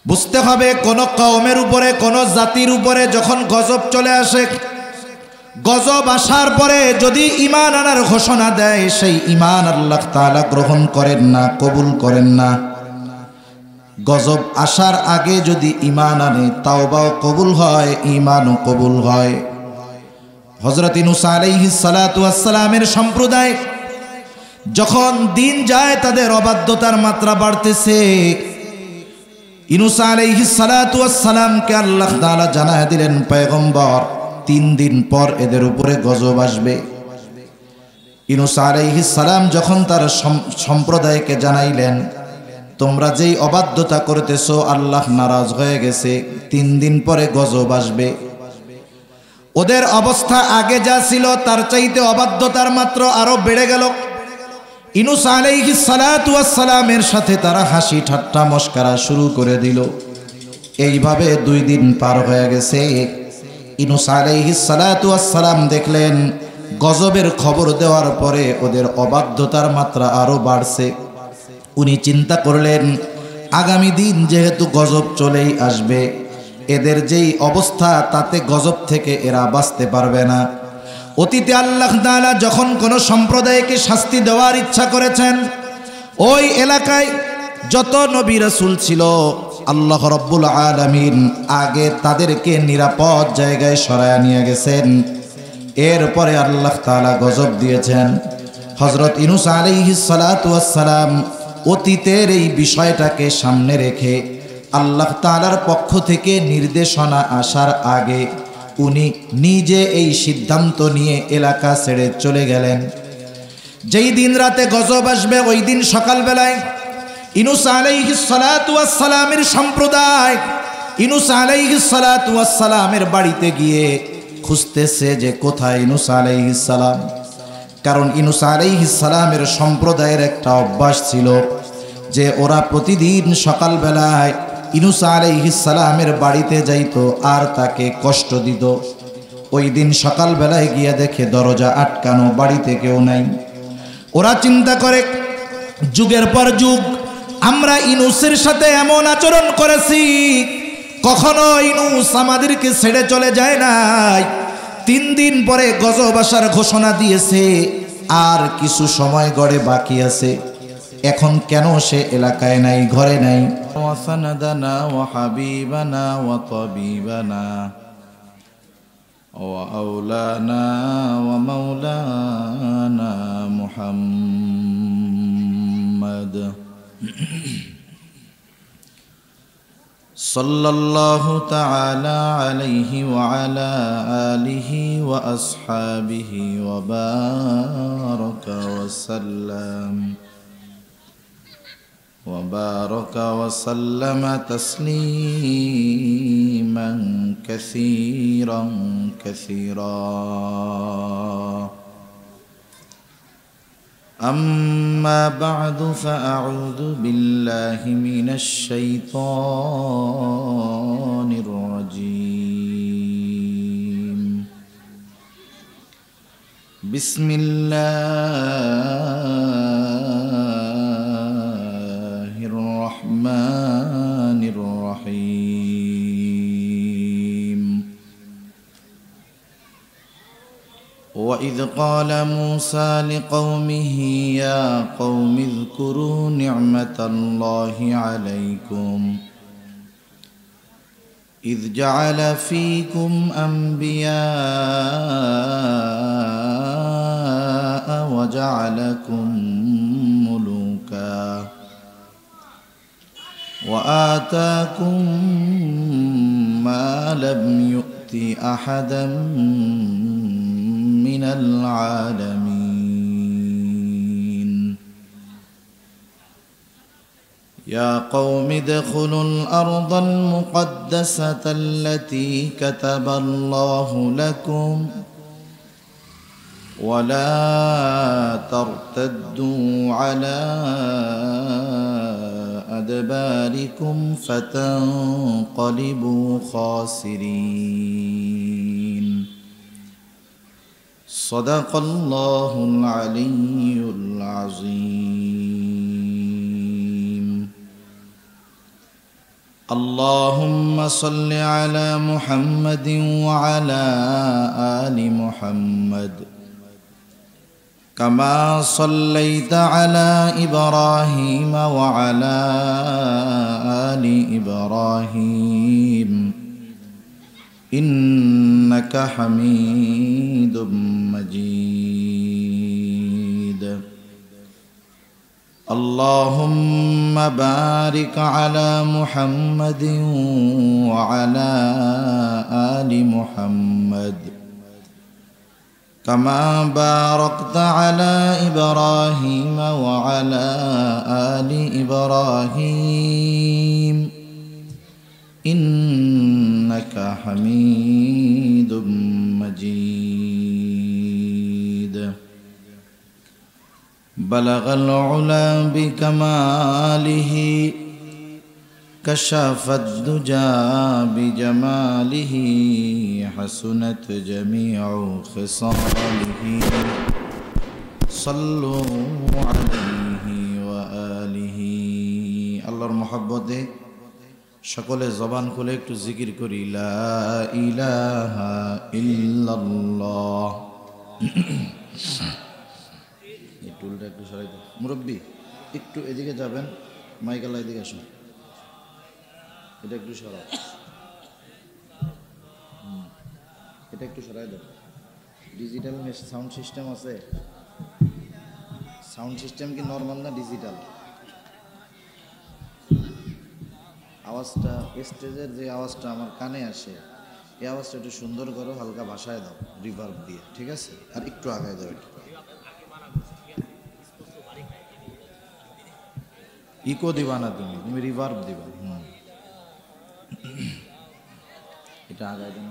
বুঝতে হবে কোন কওমের উপরে, কোন জাতির উপরে যখন গজব চলে আসে, গজব আসার পরে যদি ঈমান আনার ঘোষণা দেয়, সেই ঈমান আল্লাহ তাআলা গ্রহণ করেন না, কবুল করেন না। গজব আসার আগে যদি ঈমান আনে, তাওবাও কবুল হয়, ঈমানও কবুল হয়। হযরত ইউনূস আলাইহিস সালাতু ওয়াস সালামের সম্প্রদায় যখন দিন যায়, তাদের অবাধ্যতার মাত্রা বাড়তেছে। ইউনূস আলাইহিস সালাতু ওয়াস সালামকে আল্লাহ তাআলা জানায় দিলেন, পয়গম্বর 3 দিন পর এদের উপরে গজব আসবে। ইউনূস আলাইহিস সালাম যখন তার সম্প্রদায়কে জানাইলেন, তোমরা যেই অবাধ্যতা করতেছো, আল্লাহ নারাজ হয়ে গেছে, 3 দিন পরে গজব আসবে। ওদের অবস্থা আগে যা ছিল তার চাইতে অবাধ্যতার মাত্রা আরো বেড়ে গেল। ইউনূস আলাইহিস সালাতু ওয়াস সালামের সাথে তারা হাসি ঠাট্টা মশকরা শুরু করে দিল। এইভাবে 2 দিন পার হয়ে গেছে। ইউনূস আলাইহিস সালাতু ওয়াস সালাম দেখলেন গজবের খবর দেওয়ার পরে ওদের অবাধ্যতার মাত্রা আরো বাড়ছে। উনি চিন্তা করলেন, আগামী দিন যেহেতু গজব চলেই আসবে, এদের যেই অবস্থা তাতে গজব থেকে এরা বাঁচতে পারবে না। অতীতে আল্লাহ তাআলা যখন কোন সম্প্রদায়কে শাস্তি দেওয়ার ইচ্ছা করেছেন, ওই এলাকায় যত নবী রাসূল ছিল, আল্লাহ রাব্বুল আলামিন আগে তাদেরকে নিরাপদ জায়গায় সরায়া নিয়ে গেছেন। এরপরে আল্লাহ তাআলা গজব দিয়েছেন। হযরত ইউনূস আলাইহিস সালাতু ওয়াস সালাম অতীতের এই বিষয়টাকে সামনে রেখে আল্লাহ তাআলার পক্ষ থেকে নির্দেশনা আসার আগে উনি নিজে এই সিদ্ধান্ত নিয়ে এলাকা ছেড়ে চলে গেলেন। যেই দিন রাতে গজব আসবে, ওই দিন সকালবেলায় ইউনূস আলাইহিস সালাতু ওয়াস সালামের সম্প্রদায় ইউনূস আলাইহিস সালাতু ওয়াস সালামের বাড়িতে গিয়ে খুঁজতেছে যে কোথায় ইউনূস আলাইহিস সালাম। কারণ ইউনূস আলাইহিস সালামের সম্প্রদায়ের একটা অভ্যাস ছিল যে ওরা প্রতিদিন সকালবেলায় ইউনূস আলাইহিস সালামের বাড়িতে যাইতো আর তাকে কষ্ট দিত। ওই দিন সকালবেলায় গিয়ে দেখে দরজা আটকানো, বাড়িতে কেউ নাই। ওরা চিন্তা করে, যুগের পর যুগ আমরা ইউনূসের সাথে এমন আচরণ করেছি, কখনো ইউনূস আমাদেরকে ছেড়ে চলে যায় নাই। 3 দিন পরে গজব আসার ঘোষণা দিয়েছে, আর কিছু সময় গড়ে বাকি আছে, এখন কেন সে এলাকায় নাই, ঘরে নাই। ওয়াসানাদানা ওয়া হাবিবানা ওয়া তাবিবানা ওয়া আওলানা ওয়া মাওলানা মুহাম্মদ সাল্লাল্লাহু তাআলা আলাইহি ওয়া আলা আলিহি ওয়া আসহাবিহি ওয়া বারাকা ওয়া সাল্লাম وبارك وسلم تسليما كثيرا كثيرا. أما بعد فأعوذ بالله من الشيطان الرجيم. بسم الله الرحمن الرحيم. وإذ قال موسى لقومه يا قوم اذكروا نعمة الله عليكم إذ جعل فيكم أنبياء وجعلكم ملوكا وآتاكم ما لم يؤت أحدا من العالمين. يا قوم ادخلوا الأرض المقدسة التي كتب الله لكم ولا ترتدوا على أدباركم فتنقلبوا خاسرين. صدق الله العلي العظيم. اللهم صل على محمد وعلى آل محمد كما صليت على إبراهيم وعلى آل إبراهيم إنك حميد مجيد اللهم بارك على محمد وعلى آل محمد كما باركت على إبراهيم وعلى آل إبراهيم إنك حميد مجيد بلغ العلا بكماله كشف الدجى بجماله حسنت جميع خصاله صلوا عليه وآله আল্লাহর মহব্বতে সকলে জবান খুলে একটু জিকির করি লা ইলাহা ইল্লাল্লাহ। এই টুলটা একটু সরাই দাও মুরব্বি, একটু এদিকে যাবেন, মাইকাল্লা এদিকে আসুন, এটা একটু সরাও, এটা একটু সরাই দাও। ডিজিটাল সাউন্ড সিস্টেম আছে? সাউন্ড সিস্টেম কি নর্মাল না ডিজিটাল? আওয়াজটা স্টেজের যে আওয়াজটা আমার কানে আসে এই আওয়াজটা একটু সুন্দর করো, হালকা ভাষায় দাও রিভার্ব দিয়ে, ঠিক আছে? আর একটু আগায় দাও, একটু ইকো দিবা না, তুমি রিভার্ব দিবা। এটা আগায় দাও।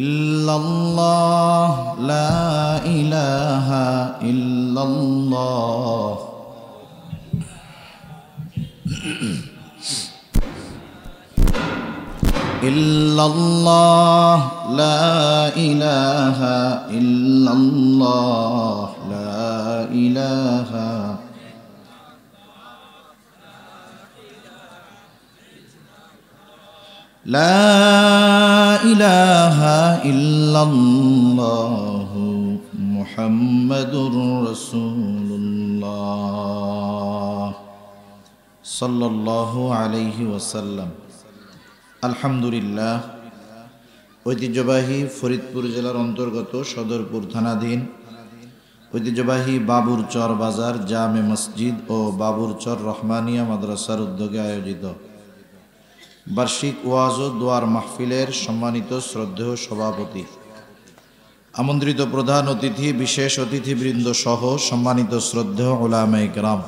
ইল্লাল্লাহ লা ইলাহা ইল্লাল্লাহ ইল্লাল্লাহ লা ইলাহা ইল্লাল্লাহ লা ইলাহা লা ইলাহা ইল্লাল্লাহ মুহাম্মাদুর রাসূলুল্লাহ সাল্লাল্লাহু আলাইহি ওয়াসাল্লাম। আলহামদুলিল্লাহ, ঐতিহ্যবাহী ফরিদপুর জেলার অন্তর্গত সদরপুর থানাধীন ঐতিহ্যবাহী বাবুরচর বাজার জামে মসজিদ ও বাবুরচর রহমানিয়া মাদ্রাসার উদ্যোগে আয়োজিত বার্ষিক ওয়াজ ও দোয়ার মাহফিলের সম্মানিত শ্রদ্ধেয় সভাপতি, আমন্ত্রিত প্রধান অতিথি, বিশেষ অতিথিবৃন্দ সহ সম্মানিত শ্রদ্ধেয় উলামায়ে কেরাম,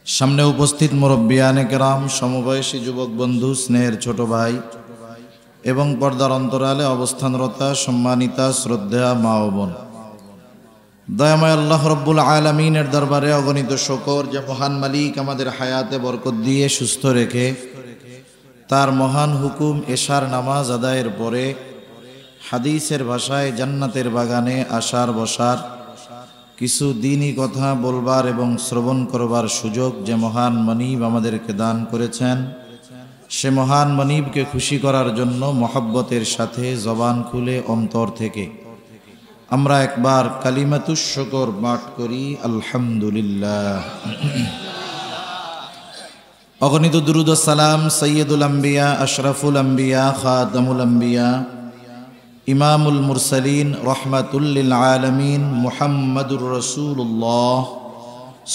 সামনে উপস্থিত মুরব্বিয়ানে কেরাম, সমবয়সী যুবক বন্ধু, স্নেহের ছোট ভাই এবং পর্দার অন্তরালে অবস্থানরতা সম্মানিতা শ্রদ্ধেয়া মা ও বোন, দয়াময় আল্লাহ রব্বুল আলামিনের দরবারে অগণিত শুকর যে মহান মালিক আমাদের হায়াতে বরকত দিয়ে সুস্থ রেখে তার মহান হুকুম এশার নামাজ আদায়ের পরে হাদিসের ভাষায় জান্নাতের বাগানে আসার বসার কিছু দিনই কথা বলবার এবং শ্রবণ করবার সুযোগ যে মহান মনিব আমাদেরকে দান করেছেন, সে মহান মনিবকে খুশি করার জন্য মহব্বতের সাথে জবান খুলে অন্তর থেকে আমরা একবার কালিমাতুশ শুকর পাঠ করি আলহামদুলিল্লাহ। অগণিত দুরুদ ও সালাম সৈয়দুল আম্বিয়া, আশরাফুল আম্বিয়া, খাতামুল আম্বিয়া, ইমামুল মুরসালিন, রহমাতুল লিল আলামিন মুহাম্মাদুর রাসূলুল্লাহ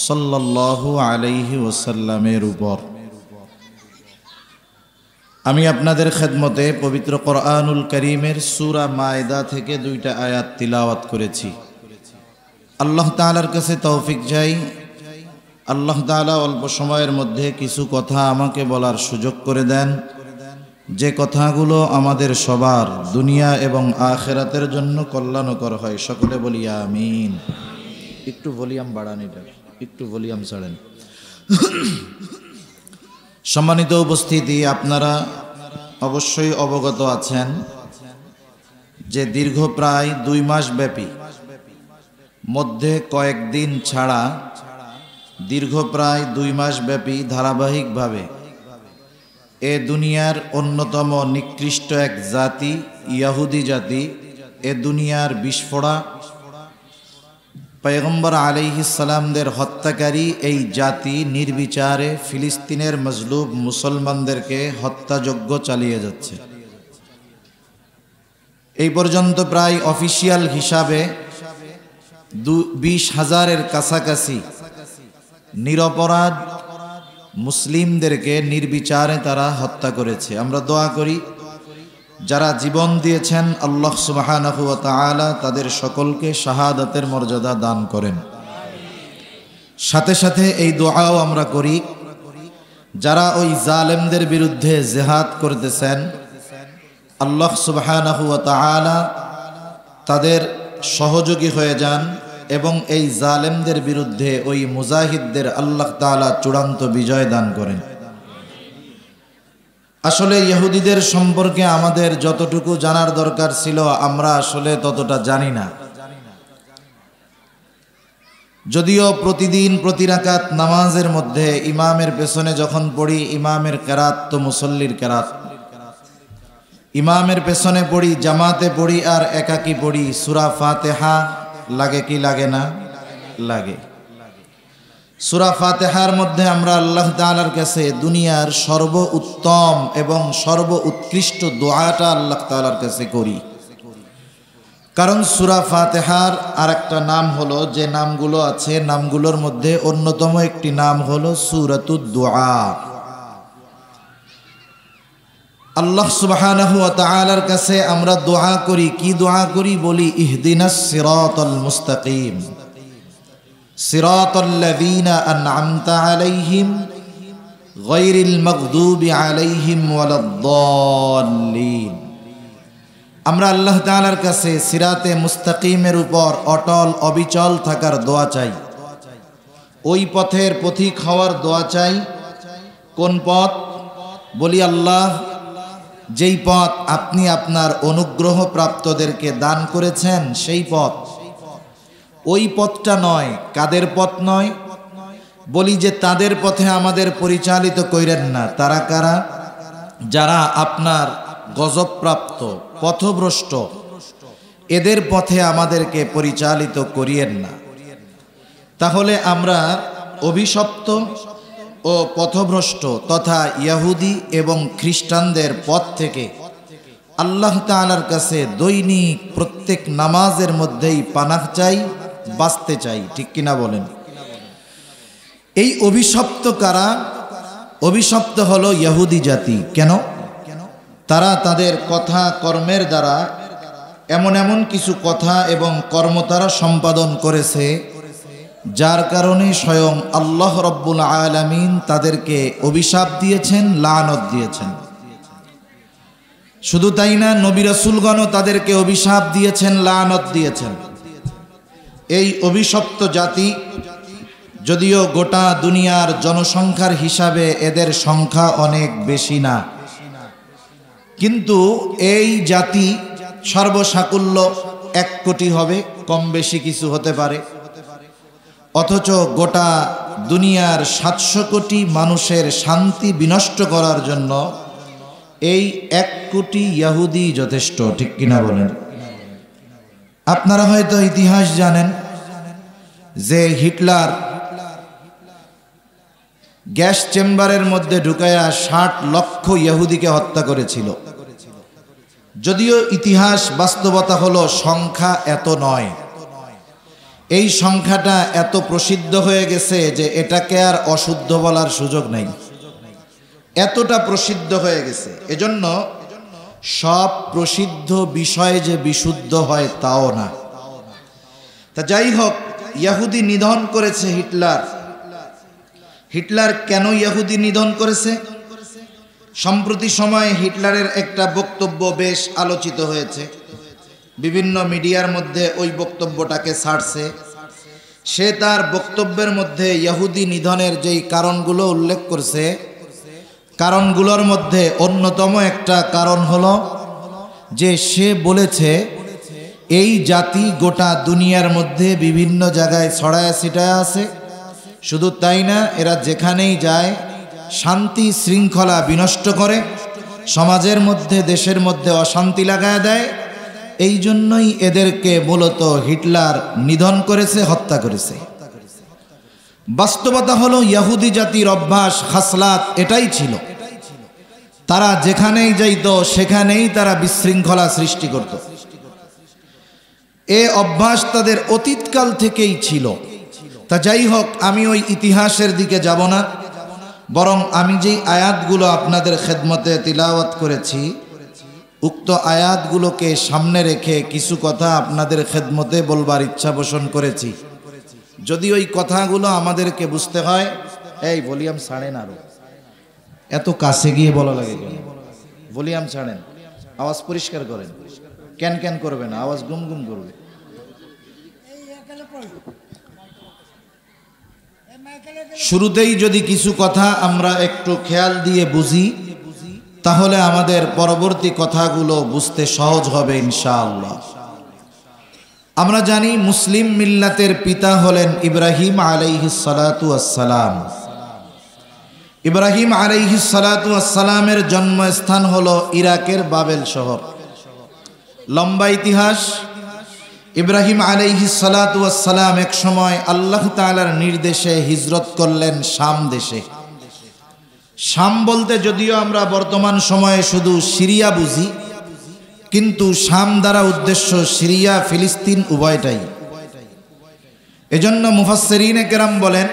সাল্লাল্লাহু আলাইহি ওয়াসাল্লামের উপর আমি আপনাদের খেদমতে পবিত্র কোরআনুল কারীমের সূরা মায়দা থেকে 2টা আয়াত তিলাওয়াত করেছি। আল্লাহ তাআলার কাছে তৌফিক চাই, আল্লাহ তাআলা অল্প সময়ের মধ্যে কিছু কথা আমাকে বলার সুযোগ করে দেন, যে কথাগুলো আমাদের সবার দুনিয়া এবং আখিরাতের জন্য কল্যাণকর হয়। সকলে বলি আমিন। একটু ভলিউম বাড়ান, এটা একটু ভলিউম ছাড়েন। সম্মানিত উপস্থিতি, আপনারা অবশ্যই অবগত আছেন যে দীর্ঘ প্রায় 2 মাস ব্যাপী মধ্যে কয়েকদিন ছাড়া দীর্ঘ প্রায় 2 মাস ব্যাপী ধারাবাহিকভাবে এ দুনিয়ার অন্যতম নিকৃষ্ট এক জাতি ইহুদি জাতি, এ দুনিয়ার বিস্ফোড়া পয়গম্বর আলাইহিস সালামদের হত্যাকারী এই জাতি নির্বিচারে ফিলিস্তিনের মজলুব মুসলমানদেরকে হত্যাযজ্ঞ চালিয়ে যাচ্ছে। এই পর্যন্ত প্রায় অফিসিয়াল হিসাবে 20,000-এর কাছাকাছি নিরপরাধ মুসলিমদেরকে নির্বিচারে তারা হত্যা করেছে। আমরা দোয়া করি যারা জীবন দিয়েছেন আল্লাহ সুবহানাহু ওয়া তাআলা তাদের সকলকে শাহাদাতের মর্যাদা দান করেন। সাথে সাথে এই দোয়াও আমরা করি যারা ওই জালেমদের বিরুদ্ধে জিহাদ করতেছেন, আল্লাহ সুবহানাহু ওয়া তাআলা তাদের সহযোগী হয়ে যান এবং এই জালেমদের বিরুদ্ধে ওই মুজাহিদদের আল্লাহ তাআলা চূড়ান্ত বিজয় দান করেন। আসলে ইহুদিদের সম্পর্কে আমাদের যতটুকু জানার দরকার ছিল আমরা আসলে ততটা জানি না। যদিও প্রতিদিন প্রতি রাকাত নামাজের মধ্যে ইমামের পেছনে যখন পড়ি, ইমামের কেরাত তো মুসল্লির কেরাত, ইমামের পেছনে পড়ি, জামাতে পড়ি আর একাকি পড়ি সূরা ফাতিহা, লাগে কি লাগে না? লাগে। সূরা ফাতিহার মধ্যে আমরা আল্লাহ তাআলার কাছে দুনিয়ার সর্বোত্তম এবং সর্বোৎকৃষ্ট দোয়াটা আল্লাহ তাআলার কাছে করি। কারণ সূরা ফাতিহার আরেকটা নাম হলো, যে নামগুলো আছে নামগুলোর মধ্যে অন্যতম একটি নাম হলো সূরাতুদ দুআ। আল্লাহ সুবহানাহু ওয়া তাআলার কাছে আমরা দোয়া করি, কি দোয়া করি? বলি ইহদিনাস সিরাতাল মুস্তাকিম সিরাতাল্লাযীনা আন'আমতা আলাইহিম গায়রিল মাগদুবি আলাইহিম ওয়ালাদ-দাল্লিন। আমরা আল্লাহ তাআলার কাছে সিরাতে মুস্তাকিমের উপর অটল অবিচল থাকার দোয়া চাই, ওই পথের পথিক হওয়ার দোয়া চাই। কোন পথ? বলি আল্লাহ যেই পথ আপনি আপনার অনুগ্রহ প্রাপ্তদেরকে দান করেছেন সেই পথ, ওই পথটা নয়। কাদের পথ নয়? বলি যে তাদের পথে আমাদের পরিচালিত কইরেন না। তারা কারা? যারা আপনার গজবপ্রাপ্ত পথভ্রষ্ট, এদের পথে আমাদেরকে পরিচালিত করিয়েন না। তাহলে আমরা অভিশপ্ত ও পথভ্রষ্ট তথা ইহুদি এবং খ্রিস্টানদের পথ থেকে আল্লাহ তাআলার কাছে দৈনিক প্রত্যেক নামাজের মধ্যেই পানাহ চাই, বাঁচতে চাই। ঠিক কিনা বলেন? এই অভিশপ্ত কারা? অভিশপ্ত হলো ইহুদি জাতি। কেন? তারা তাদের কথা কর্মের দ্বারা এমন এমন কিছু কথা এবং কর্ম তারা সম্পাদন করেছে যার কারণে স্বয়ং আল্লাহ রব্বুল আলামিন তাদেরকে অভিশাপ দিয়েছেন, লানত দিয়েছেন। শুধু তাই না, নবী রাসূলগণও তাদেরকে অভিশাপ দিয়েছেন, লানত দিয়েছেন। এই অভিশপ্ত জাতি, যদিও গোটা দুনিয়ার জনসংখ্যার হিসাবে এদের সংখ্যা অনেক বেশি না, কিন্তু এই জাতি সর্বসাকুল্য 1 কোটি হবে, কম বেশি কিছু হতে পারে। অথচ গোটা দুনিয়ার 700 কোটি মানুষের শান্তি বিনষ্ট করার জন্য এই 1 কোটি ইহুদি যথেষ্ট। ঠিক কিনা বলেন? আপনারা হয়তো ইতিহাস জানেন যে হিটলার গ্যাস চেম্বারের মধ্যে ঢুকায়া 60 লক্ষ ইহুদিকে হত্যা করেছিল। যদিও ইতিহাস বাস্তবতা হলো সংখ্যা এত নয়, এই সংখ্যাটা এত প্রসিদ্ধ হয়ে গেছে যে এটাকে আর অশুদ্ধ বলার সুযোগ নেই, এতটা প্রসিদ্ধ হয়ে গেছে। এজন্য সব প্রসিদ্ধ বিষয় যে বিশুদ্ধ হয় তাও না। তা যাই হোক, ইহুদি নিধন করেছে হিটলার। হিটলার কেন ইহুদি নিধন করেছে? সম্প্রতি সময়ে হিটলারের একটা বক্তব্য বেশ আলোচিত হয়েছে, বিভিন্ন মিডিয়ার মধ্যে ওই বক্তব্যটাকে ছাড়ছে। সে তার বক্তব্যের মধ্যে ইহুদি নিধনের যেই কারণগুলো উল্লেখ করছে, কারণগুলোর মধ্যে অন্যতম একটা কারণ হলো যে সে বলেছে এই জাতি গোটা দুনিয়ার মধ্যে বিভিন্ন জায়গায় ছড়ায় ছিটায় আছে, শুধু তাই না, এরা যেখানেই যায় শান্তি শৃঙ্খলা বিনষ্ট করে, সমাজের মধ্যে দেশের মধ্যে অশান্তি লাগায় দেয়। এই জন্যই এদেরকে মূলত হিটলার নিধন করেছে, হত্যা করেছে। বাস্তবতা হলো ইহুদি জাতির অভ্যাস খাসলাত এটাই ছিল। তারা যেখানেই যাইত সেখানেই তারা বিশৃঙ্খলা সৃষ্টি করত। এ অভ্যাস তাদের অতীতকাল থেকেই ছিল। তা যাই হোক, আমি ওই ইতিহাসের দিকে যাব না, বরং আমি যেই আয়াতগুলো আপনাদের খেদমতে তিলাওয়াত করেছি, উক্ত আয়াতগুলোকে সামনে রেখে কিছু কথা আপনাদের খেদমতে বলবার ইচ্ছা পোষণ করেছি। যদি ওই কথাগুলো আমাদেরকে বুঝতে হয়, এই ভলিউম ছাড়েন, আরো এত কাছে গিয়ে বলা লাগে কেন? ভলিউম ছাড়েন, আওয়াজ পরিষ্কার করেন, ক্যান ক্যান করবে না, আওয়াজ গুম গুম করবে। শুরুতেই যদি কিছু কথা আমরা একটু খেয়াল দিয়ে বুঝি, তাহলে আমাদের পরবর্তী কথাগুলো বুঝতে সহজ হবে ইনশাআল্লাহ। আমরা জানি মুসলিম মিল্লাতের পিতা হলেন ইব্রাহিম আলাইহিস সালাতু ওয়াস সালাম। ইব্রাহিম আলাইহিস সালাতু ওয়াস সালামের জন্মস্থান হলো ইরাকের বাবেল শহর। লম্বা ইতিহাস। ইব্রাহিম আলাইহিস সালাতু ওয়াস সালাম এক সময় আল্লাহ তাআলার নির্দেশে হিজরত করলেন শাম দেশে। শাম বলতে যদিও আমরা বর্তমান সময়ে শুধু সিরিয়া বুঝি, কিন্তু শাম দ্বারা উদ্দেশ্য সিরিয়া ফিলিস্তিন উভয়টাই। এজন্য মুফাসসিরিনে কেরাম বলেন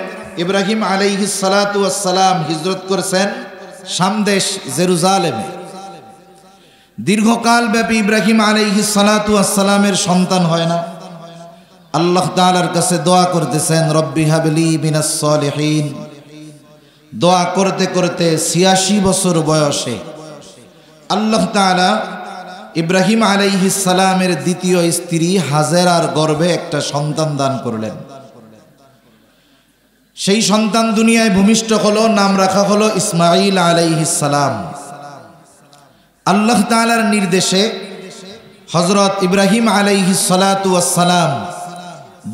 ইব্রাহিম আলাইহিস সালাতু ওয়াস সালাম হিজরত করেছেন শাম দেশ জেরুজালেমে। দীর্ঘকাল ব্যাপী ইব্রাহিম আলাইহিস সালাতু ওয়াস সালামের সন্তান হয় না। আল্লাহ তাআলার কাছে দোয়া করতেছেন, রব্বি হাবলি মিনাস সলিহিন। দোয়া করতে করতে ৮৬ বছর বয়সে আল্লাহ তাআলা ইব্রাহিম আলাইহিস সালামের দ্বিতীয় স্ত্রী হাজেরার গর্ভে একটা সন্তান দান করলেন। সেই সন্তান দুনিয়ায় ভূমিষ্ঠ হলো, নাম রাখা হলো ইসমাঈল আলাইহিস সালাম। আল্লাহ তাআলার নির্দেশে হযরত ইব্রাহিম আলাইহিস সালাতু ওয়াস সালাম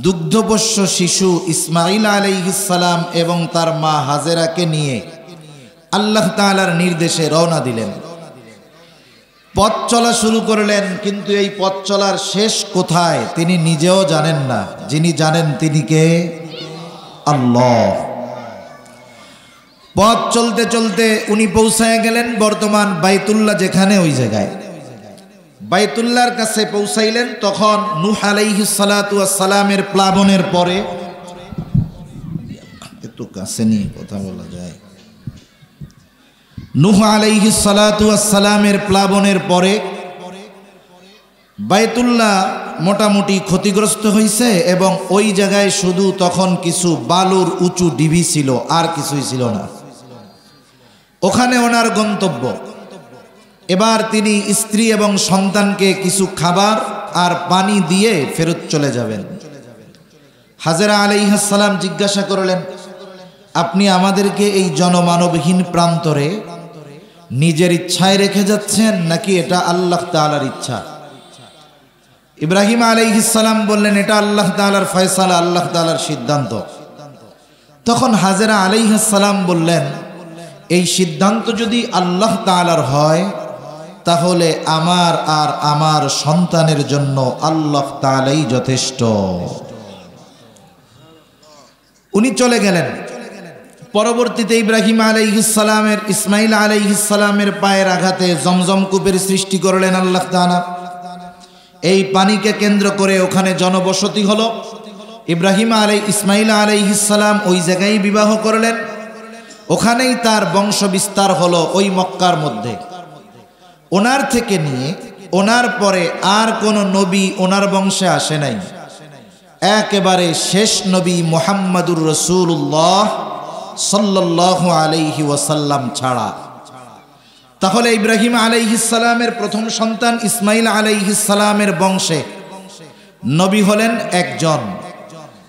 দুগ্ধপোষ্য শিশু ইসমাঈল আলাইহিস সালাম এবং তার মা হাজেরাকে নিয়ে আল্লাহ তাআলার নির্দেশে রওনা দিলেন। পথ চলা শুরু করলেন, কিন্তু এই পথ চলার শেষ কোথায় তিনি নিজেও জানেন না। যিনি জানেন তিনি কে? আল্লাহ। পথ চলতে চলতে উনি পৌঁছায় গেলেন বর্তমান বাইতুল্লাহ যেখানে, ওই জায়গায় বাইতুল্লাহর কাছে পৌঁছাইলেন। তখন নূহ আলাইহিস সালাতু ওয়াস সালামের প্লাবনের পরে, একটু কাছে নিয়ে কথা বলা যায়, নূহ আলাইহিস সালাতু ওয়াস সালামের প্লাবনের পরে বাইতুল্লাহ মোটামুটি ক্ষতিগ্রস্ত হয়েছে এবং ওই জায়গায় শুধু তখন কিছু বালুর উঁচু ডিবি ছিল, আর কিছুই ছিল না। ওখানে ওনার গন্তব্য। এবার তিনি স্ত্রী এবং সন্তানকে কিছু খাবার আর পানি দিয়ে ফেরত চলে যাবেন। হাজেরা আলাইহিস সালাম জিজ্ঞাসা করলেন, আপনি আমাদেরকে এই জনমানবহীন প্রান্তরে নিজের ইচ্ছায় রেখে যাচ্ছেন নাকি এটা আল্লাহ তাআলার ইচ্ছা? ইব্রাহিম আলাইহিস সালাম বললেন, এটা আল্লাহ তাআলার ফয়সালা, আল্লাহ তাআলার সিদ্ধান্ত। তখন হাজেরা আলাইহিস সালাম বললেন, এই সিদ্ধান্ত যদি আল্লাহ তাআলার হয় তাহলে আমার আর আমার সন্তানের জন্য আল্লাহ তাআলাই যথেষ্ট। উনি চলে গেলেন। পরবর্তীতে ইব্রাহিম আলাইহিস সালামের ইসমাঈল আলাইহিস সালামের পায়ের আঘাতে জমজম কূপের সৃষ্টি করলেন আল্লাহ তাআলা। এই পানিকে কেন্দ্র করে ওখানে জনবসতি হলো। ইসমাঈল আলাইহিস সালাম ওই জায়গায় বিবাহ করলেন, ওখানেই তার বংশ বিস্তার হলো ওই মক্কার মধ্যে। ওনার থেকে নিয়ে ওনার পরে আর কোনো নবী ওনার বংশে আসে নাই, একেবারে শেষ নবী মুহাম্মাদুর রাসূলুল্লাহ সাল্লাল্লাহু আলাইহি ওয়াসাল্লাম ছাড়া। তাহলে ইব্রাহিম আলাইহিস সালামের প্রথম সন্তান ইসমাঈল আলাইহিস সালামের বংশে নবী হলেন একজন,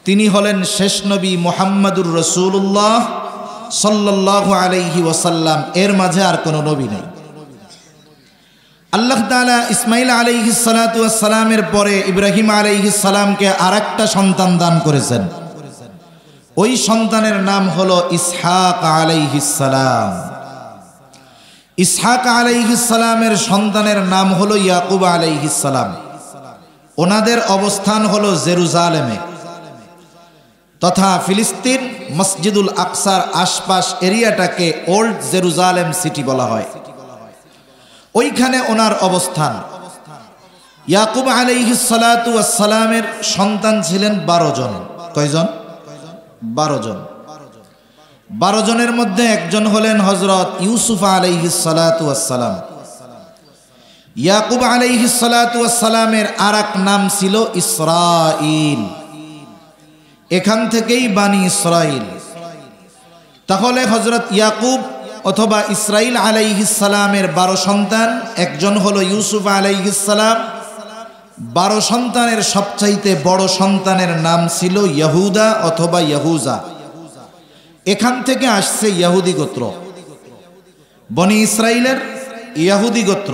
তিনি হলেন শেষ নবী মুহাম্মাদুর রাসূলুল্লাহ সাল্লাল্লাহু আলাইহি ওয়াসাল্লাম। এর মাঝে আর কোনো নবী নেই। আল্লাহ তাআলা ইসমাঈল আলাইহিস সালাতু ওয়াস সালামের পরে ইব্রাহিম আলাইহিস সালামকে আরেকটা সন্তান দান করেছেন। ওই সন্তানের নাম হলো ইসহাক আলাইহিস সালাম। ইসহাক আলাইহিস সালামের সন্তানের নাম হলো ইয়াকুব আলাইহিস সালাম। ওনাদের অবস্থান হলো জেরুজালেমে তথা ফিলিস্তিন মসজিদুল আকসার আশপাশ এরিয়াটাকে ওল্ড জেরুজালেম সিটি বলা হয়। ওইখানে ওনার অবস্থান। ইয়াকুব আলাইহিস সালাতু ওয়াস সালামের সন্তান ছিলেন 12 জন। কয়জন? 12 জন। 12 জনের মধ্যে একজন হলেন হযরত ইউসুফ আলাইহিস সালাতু ওয়াস সালাম। ইয়াকুব আলাইহিস সালাতু ওয়াস সালামের আরেক নাম ছিল ইসরাঈল। এখান থেকেই বানি ইসরাঈল। তাহলে হযরত ইয়াকুব অথবা ইসরাঈল আলাইহিস সালামের 12 সন্তান, একজন হলো ইউসুফ আলাইহিস সালাম। 12 সন্তানের সবচাইতে বড় সন্তানের নাম ছিল ইহুদা অথবা ইহুজা। এখান থেকে আসছে ইহুদি গোত্র, বনি ইসরাঈলের ইহুদি গোত্র।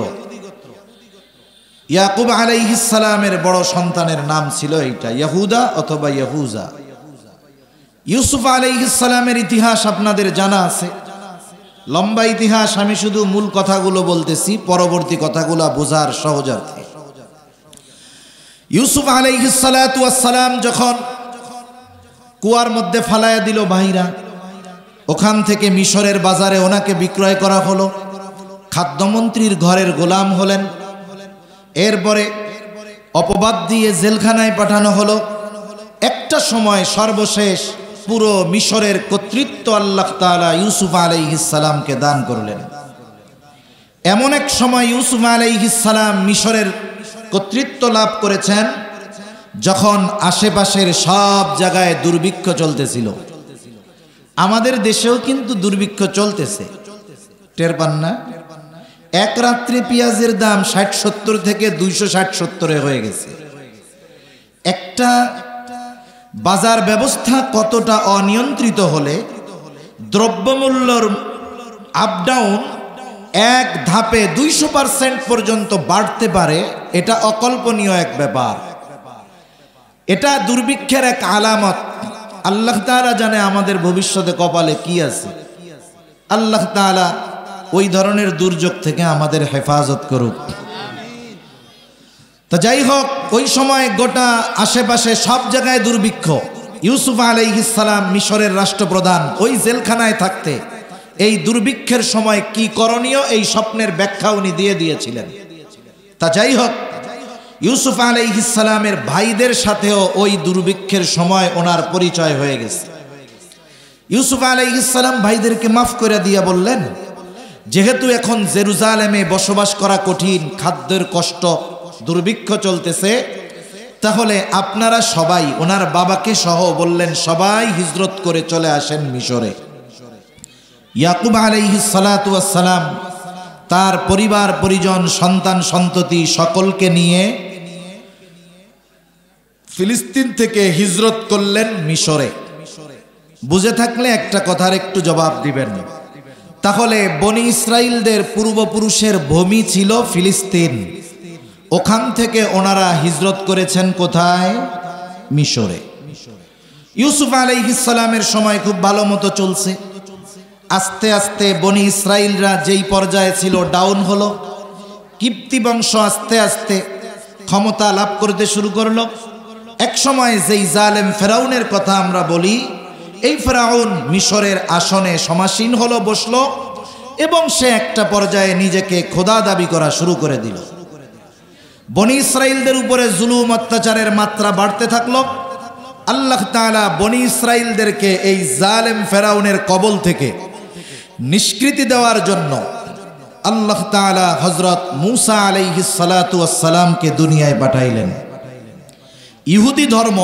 ইয়াকুব আলাইহিস সালামের বড় সন্তানের নাম ছিল এইটা, ইহুদা অথবা ইহুজা। ইউসুফ আলাইহিস সালামের ইতিহাস আপনাদের জানা আছে, লম্বা ইতিহাস। আমি শুধু মূল কথাগুলো বলতেছি, পরবর্তী কথাগুলো বোঝার সহজার্থে। ইউসুফ আলাইহিস সালাতু ওয়াস সালাম যখন কুয়ার মধ্যে ফালায়া দিল ভাইরা, ওখান থেকে মিশরের বাজারে ওনাকে বিক্রয় করা হলো, খাদ্যমন্ত্রীর ঘরের গোলাম হলেন। এরপরে অপবাদ দিয়ে জেলখানায় পাঠানো হলো। একটা সময় সর্বশেষ পুরো মিশরের কর্তৃত্ব আল্লাহ তাআলা ইউসুফ আলাইহিস সালামকে দান করলেন। এমন এক সময় ইউসুফ আলাইহিস সালাম মিশরের কর্তৃত্ব লাভ করেছেন যখন আশেপাশের সব জায়গায় দুর্ভিক্ষ চলতেছিল। আমাদের দেশেও কিন্তু দুর্ভিক্ষ চলতেছে, টের পান না? এক রাত্রে পেঁয়াজের দাম 60-70 থেকে 260-70 হয়ে গেছে। একটা বাজার ব্যবস্থা কতটা অনিয়ন্ত্রিত হলে দ্রব্যমূল্যর আপডাউন এক ধাপে 200% পর্যন্ত বাড়তে পারে, এটা অকল্পনীয় এক ব্যাপার। এটা দুর্ভিক্ষের এক আলামত। আল্লাহ তাআলা জানে আমাদের ভবিষ্যতে কপালে কি আছে। আল্লাহ তাআলা ওই ধরনের দুর্যোগ থেকে আমাদের হেফাজত করুক। তা যাই হোক, ওই সময় গোটা আশেপাশে সব জায়গায় দুর্ভিক্ষ। ইউসুফ আলাইহিস সালাম মিশরের রাষ্ট্রপ্রধান, ওই জেলখানায় থাকতে এই দুর্ভিক্ষের সময় কি করণীয় এই স্বপ্নের ব্যাখ্যা উনি দিয়ে দিয়েছিলেন। তা যাই হোক, ইউসুফ আলাইহিস সালামের ভাইদের সাথেও ওই দুর্ভিক্ষের সময় ওনার পরিচয় হয়ে গেছে। ইউসুফ আলাইহিস সালাম ভাইদেরকে মাফ করে দিয়া বললেন, যেহেতু এখন জেরুজালেমে বসবাস করা কঠিন, খাদ্যের কষ্ট, দুর্ভিক্ষ চলতেছে, তাহলে আপনারা সবাই, ওনার বাবাকে সহ বললেন, সবাই হিজরত করে চলে আসেন মিশরে। ইয়াকুব আলাইহিস সালাতু ওয়াস সালাম তার পরিবার পরিজন, সন্তান সন্ততি সকলকে নিয়ে ফিলিস্তিন থেকে হিজরত করলেন মিশরে। বুঝে থাকলে একটা কথার একটু জবাব দিবেন। তাহলে বনি ইসরাইলদের পূর্বপুরুষের ভূমি ছিল ফিলিস্তিন, ওখান থেকে ওনারা হিজরত করেছেন কোথায়? মিশরে। ইউসুফ আলাইহিস সালামের সময় খুব ভালো মতো চলছে। আস্তে আস্তে বনি ইসরাইলরা যেই পর্যায়ে ছিল ডাউন হলো। কিপ্তি বংশ আস্তে আস্তে ক্ষমতা লাভ করতে শুরু করলো। এক সময় যেই জালেম ফেরাউনের কথা আমরা বলি, এই ফেরাউন মিশরের আসনে সমাসীন হলো, বসলো, এবং সে একটা পর্যায়ে নিজেকে খোদা দাবি করা শুরু করে দিল। বনি ইসরাইলদের উপরে জুলুম অত্যাচারের মাত্রা বাড়তে থাকলো। আল্লাহ তাআলা বনি ইসরাইলদেরকে এই জালেম ফেরাউনের কবল থেকে নিষ্কৃতি দেওয়ার জন্য আল্লাহ তাআলা হযরত মূসা আলাইহিস সালাতু ওয়াস সালামকে দুনিয়ায় পাঠাইলেন। ইহুদি ধর্ম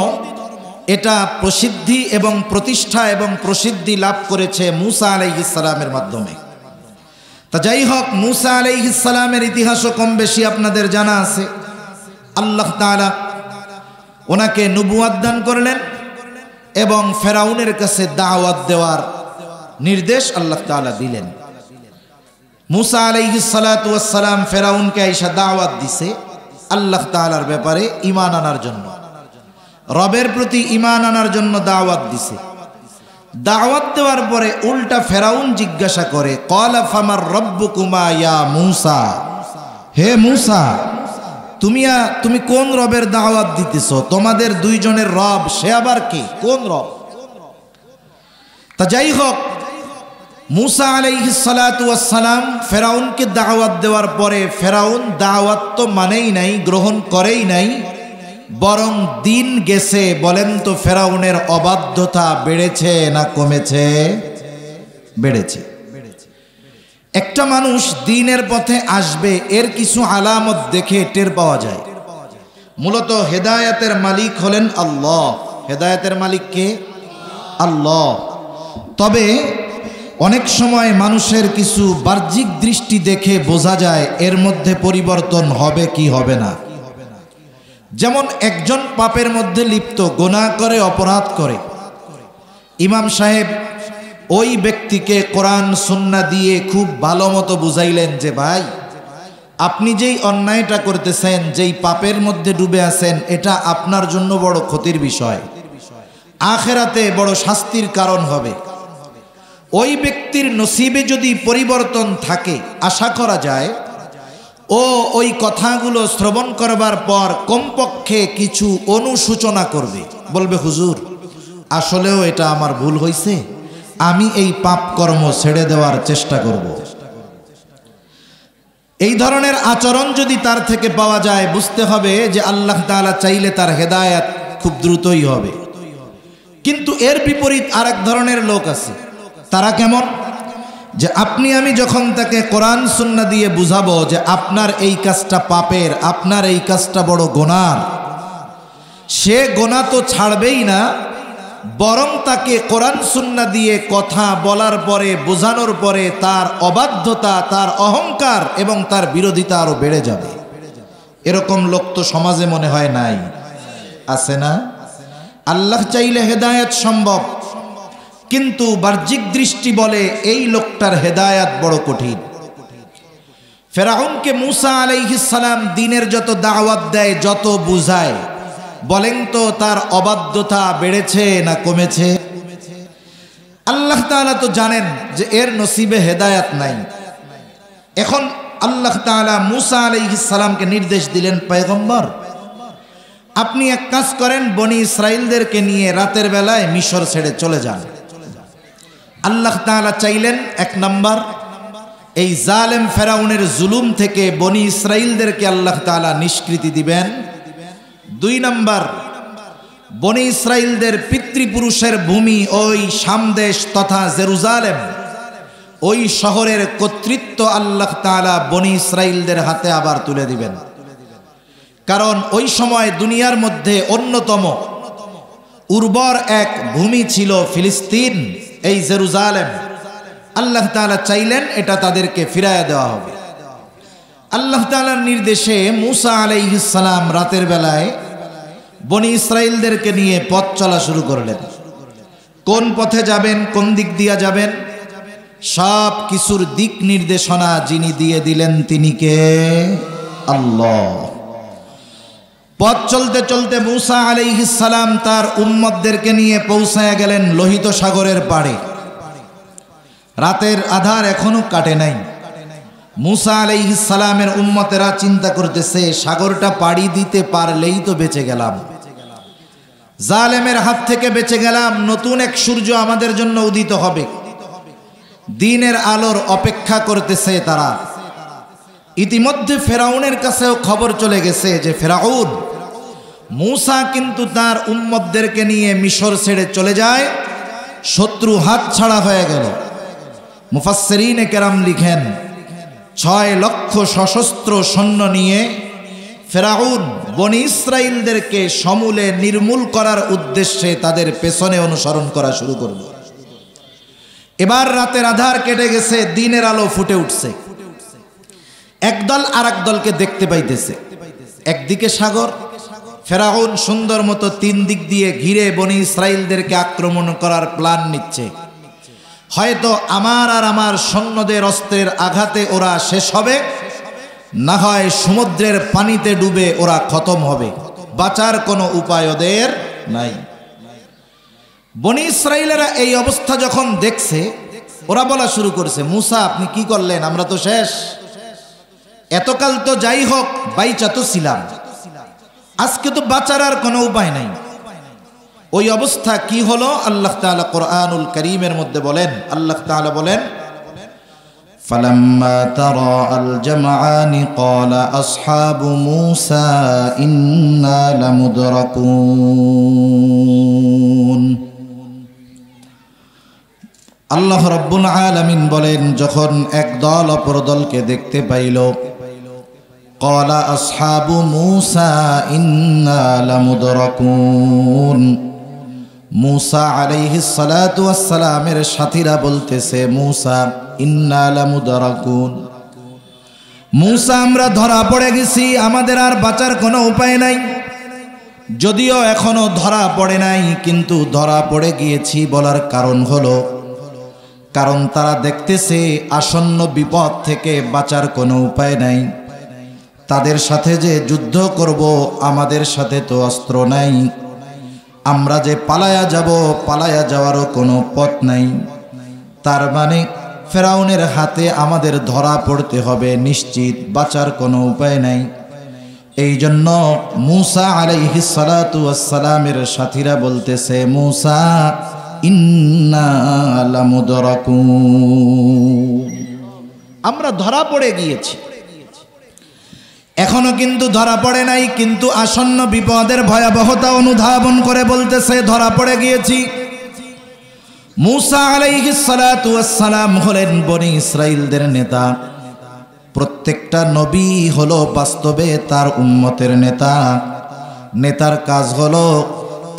এটা প্রসিদ্ধি এবং প্রতিষ্ঠা এবং প্রসিদ্ধি লাভ করেছে মূসা আলাইহিস সালামের মাধ্যমে। তা যাই হোক, মূসা আলাইহিস সালামের ইতিহাসও কম বেশি আপনাদের জানা আছে। আল্লাহ তাআলা ওনাকে নবুয়ত দান করলেন এবং ফেরাউনের কাছে দাওয়াত দেওয়ার নির্দেশ আল্লাহ তাআলা দিলেন। মূসা আলাইহিস সালাতু ওয়াস সালাম ফেরাউনকে আইসা দাওয়াত দিছে আল্লাহ তাআলার ব্যাপারে ঈমান আনার জন্য, রবের প্রতি ঈমান আনার জন্য দাওয়াত দিছে। দাওয়াত দেওয়ার পরে উল্টা ফেরাউন জিজ্ঞাসা করে, ক্বালা ফামার রব্বুকুমা ইয়া মূসা, হে মূসা তুমি কোন রবের দাওয়াত দিতেছো? তোমাদের দুইজনের রব সে আবার কে, কোন রব? তা যাই হোক, মূসা আলাইহিস সালাতু ওয়াস সালাম ফেরাউনকে দাওয়াত দেওয়ার পরে ফেরাউন দাওয়াত তো মানেই নাই, গ্রহণ করেই নাই, বরং দিন গেছে। বলেন তো ফেরাউনের অবাধ্যতা বেড়েছে না কমেছে? বেড়েছে। একটা মানুষ দিনের পথে আসবে এর কিছু আলামত দেখে টের পাওয়া যায়। মূলত হেদায়েতের মালিক হলেন আল্লাহ। হেদায়েতের মালিক কে? আল্লাহ। তবে অনেক সময় মানুষের কিছু বাহ্যিক দৃষ্টি দেখে বোঝা যায় এর মধ্যে পরিবর্তন হবে কি হবে না। যেমন একজন পাপের মধ্যে লিপ্ত, গুনাহ করে, অপরাধ করে, ইমাম সাহেব ওই ব্যক্তিকে কোরআন সুন্নাহ দিয়ে খুব ভালো মতো বুঝাইলেন যে ভাই, আপনি যেই অন্যায়টা করতেছেন, যেই পাপের মধ্যে ডুবে আছেন, এটা আপনার জন্য বড় ক্ষতির বিষয়, আখিরাতে বড় শাস্তির কারণ হবে। ওই ব্যক্তির নসিবে যদি পরিবর্তন থাকে, আশা করা যায় ও ওই কথাগুলো শ্রবণ করবার পর কমপক্ষে কিছু অনুশোচনা করবে, বলবে হুজুর আসলেও এটা আমার ভুল হয়েছে, আমি এই পাপ কর্ম ছেড়ে দেওয়ার চেষ্টা করব। এই ধরনের আচরণ যদি তার থেকে পাওয়া যায়, বুঝতে হবে যে আল্লাহ তাআলা চাইলে তার হেদায়েত খুব দ্রুতই হবে। কিন্তু এর বিপরীত আরেক ধরনের লোক আছে। তারা কেমন? যে আপনি আমি যখন তাকে কোরআন সুন্নাহ দিয়ে বুঝাবো যে আপনার এই কাজটা পাপের, আপনার এই কাজটা বড় গুনার, সে গুনাহ তো ছাড়বেই না, বরং তাকে কোরআন সুন্নাহ দিয়ে কথা বলার পরে, বোঝানোর পরে তার অবাধ্যতা, তার অহংকার এবং তার বিরোধিতা আরো বেড়ে যাবে। এরকম লোক তো সমাজে মনে হয় নাই, আছে না? আল্লাহ চাইলে হেদায়েত সম্ভব, কিন্তু বাহ্যিক দৃষ্টি বলে এই লোকটার হেদায়েত বড় কঠিন। ফেরাউনকে মূসা আলাইহিস সালাম দিনের যত দাওয়াত দেয়, যত বুঝায়, বলেন তো তার অবাধ্যতা বেড়েছে না কমেছে? আল্লাহ তাআলা তো জানেন যে এর নসিবে হেদায়েত নাই। এখন আল্লাহ তাআলা মূসা আলাইহিস সালামকে নির্দেশ দিলেন, পয়গম্বর আপনি এক কাজ করেন, বনি ইসরাইলদেরকে নিয়ে রাতের বেলায় মিশর ছেড়ে চলে যান। আল্লাহ তাআলা চাইলেন এক নাম্বার, এই জালেম ফেরাউনের জুলুম থেকে বনি ইসরাইলদেরকে আল্লাহ তাআলা নিষ্কৃতি দিবেন। দুই নাম্বার, বনি ইসরাইলদের পিতৃপুরুষের ভূমি ওই শাম দেশ তথা জেরুজালেম, ওই শহরের কর্তৃত্ব আল্লাহ তাআলা বনি ইসরাইলদের হাতে আবার তুলে দিবেন। কারণ ওই সময় দুনিয়ার মধ্যে অন্যতম উর্বর এক ভূমি ছিল ফিলিস্তিন, এই জেরুজালেম। আল্লাহ তাআলা চাইলেন এটা তাদেরকে ফিরাইয়া দেওয়া হবে। আল্লাহ তাআলার নির্দেশে মূসা আলাইহিস সালাম রাতের বেলায় বনি ইসরাইলদেরকে নিয়ে পথ চলা শুরু করলেন। কোন পথে যাবেন, কোন দিক দিয়ে যাবেন, সব কিছুর দিক নির্দেশনা যিনি দিয়ে দিলেন তিনি কে? আল্লাহ। পথ চলতে চলতে মূসা আলাইহিস সালাম তার উম্মতদেরকে নিয়ে পৌঁছায়া গেলেন লোহিত সাগরের পাড়ে। রাতের আধার এখনো কাটে নাই। মূসা আলাইহিস সালামের উম্মতেরা চিন্তা করতেছে, সাগরটা পাড়ি দিতে পারলেই তো বেঁচে গেলাম, জালেমের হাত থেকে বেঁচে গেলাম, নতুন এক সূর্য আমাদের জন্য উদিত হবে। দিনের আলোর অপেক্ষা করতেছে তারা। ইতিমধ্যে ফেরাউনের কাছেও খবর চলে গেছে যে ফেরাউন, মূসা কিন্তু তার উম্মতদেরকে নিয়ে মিশর ছেড়ে চলে যায়, শত্রু হাত ছাড়া হয়ে গেল। মুফাসসিরিনে কেরাম লিখেন 6 লক্ষ সশস্ত্র সৈন্য নিয়ে ফেরাউন বনি ইসরাইলদেরকে সমূলে নির্মূল করার উদ্দেশ্যে তাদের পেছনে অনুসরণ করা শুরু করল। এবার রাতের আধার কেটে গেছে, দিনের আলো ফুটে উঠছে। একদল আরেক দলকে দেখতে পাইতেছে। একদিকে সাগর, ফেরাউন সুন্দর মতো 3 দিক দিয়ে ঘিরে বনি ইসরাইলদেরকে আক্রমণ করার প্ল্যান নিচ্ছে। হয়তো আমার আর আমার সৈন্যদের অস্ত্রের আঘাতে ওরা শেষ হবে, না হয় সমুদ্রের পানিতে ডুবে ওরা খতম হবে, বাঁচার কোনো উপায় ওদের নাই। বনি ইসরাইলেরা এই অবস্থা যখন দেখছে, ওরা বলা শুরু করছে, মুসা আপনি কি করলেন, আমরা তো শেষ, এতকাল তো যাই হোক বাইচা তো ছিলাম, আজকে তো বাঁচার আর কোনো উপায় নাই। ওই অবস্থা কি হলো আল্লাহ তাআলা কোরআনুল কারীমের মধ্যে বলেন, আল্লাহ তাআলা বলেন فلما ترى الجمعان قال أصحاب موسى إنا لمدركون। আল্লাহ রাব্বুল আলামিন বলেন, যখন এক দল অপর দলকে দেখতে পাইল, قال أصحاب موسى إنا لمدركون। মুসা আলাইহিস সালাতু ওয়াস সালামের সাথীরা বলতেছে, মুসা ইন্না লামুদরাকুন, মুসা আমরা ধরা পড়ে গেছি, আমাদের আর বাঁচার কোনো উপায় নাই। যদিও এখনো ধরা পড়ে নাই, কিন্তু ধরা পড়ে গিয়েছি বলার কারণ হলো, কারণ তারা দেখতেছে আসন্ন বিপদ থেকে বাঁচার কোনো উপায় নাই। তাদের সাথে যে যুদ্ধ করব, আমাদের সাথে তো অস্ত্র নাই, আমরা যে পালায়া যাব, পালায়া যাওয়ারও কোনো পথ নাই। তার মানে ফেরাউনের হাতে আমাদের ধরা পড়তে হবে নিশ্চিত, বাঁচার কোনো উপায় নাই। এই জন্য মুসা আলাইহিস সালাতু ওয়াস সালামের সাথীরা বলতেছে, মুসা ইন্না লামুদরাকুন, আমরা ধরা পড়ে গিয়েছি। এখনো কিন্তু ধরা পড়ে নাই, কিন্তু আসন্ন বিপদের ভয়াবহতা অনুধাবন করে বলতেছে ধরা পড়ে গিয়েছি। মুসা আলাইহিস সালাতু ওয়াস সালাম হলেন বনি ইসরাইলদের নেতা। প্রত্যেকটা নবী হলো বাস্তবে তার উম্মতের নেতা। নেতার কাজ হলো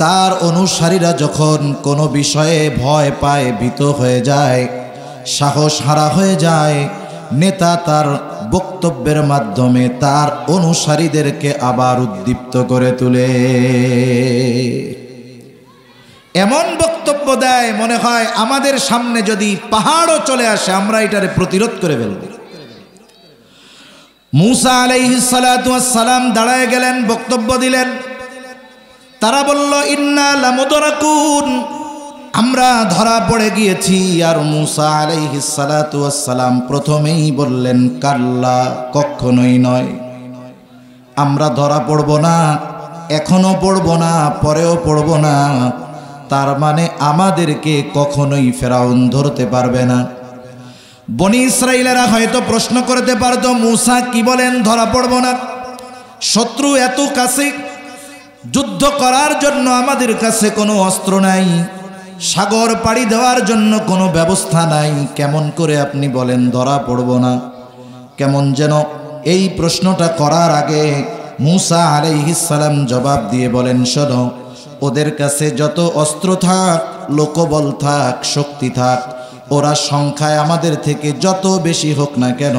তার অনুসারীরা যখন কোনো বিষয়ে ভয় পায়, ভীত হয়ে যায়, সাহস হারা হয়ে যায়, নেতা তার বক্তব্যের মাধ্যমে তার অনুসারীদেরকে আবার উদ্দীপ্ত করে তোলে। এমন বক্তব্য দেয় মনে হয় আমাদের সামনে যদি পাহাড়ও চলে আসে আমরা এটারে প্রতিরোধ করে ফেলব। মুসা আলাইহিস সালাতু ওয়াস সালাম দাঁড়ায় গেলেন, বক্তব্য দিলেন। তারা বলল ইন্না লামুদরাকুন, আমরা ধরা পড়ে গিয়েছি। আর মুসা আলাইহিস সালাতু ওয়াস সালাম প্রথমেই বললেন, কাল্লা, কখনোই নয়, আমরা ধরা পড়ব না, এখনো পড়ব না, পরেও পড়ব না। তার মানে আমাদেরকে কখনোই ফেরাউন ধরতে পারবে না। বনি ইসরাইলেরা হয়তো প্রশ্ন করতে পারতো, মুসা কি বলেন ধরা পড়ব না? শত্রু এত কাছে, যুদ্ধ করার জন্য আমাদের কাছে কোনো অস্ত্র নাই, সাগর পাড়ি দেওয়ার জন্য কোনো ব্যবস্থা নাই, কেমন করে আপনি বলেন ধরা পড়ব না? কেমন যেন এই প্রশ্নটা করার আগে মুসা আলাইহিস সালাম জবাব দিয়ে বলেন, শোনো, ওদের কাছে যত অস্ত্র থাক, লোকবল থাক, শক্তি থাক, ওরা সংখ্যায় আমাদের থেকে যত বেশি হোক না কেন,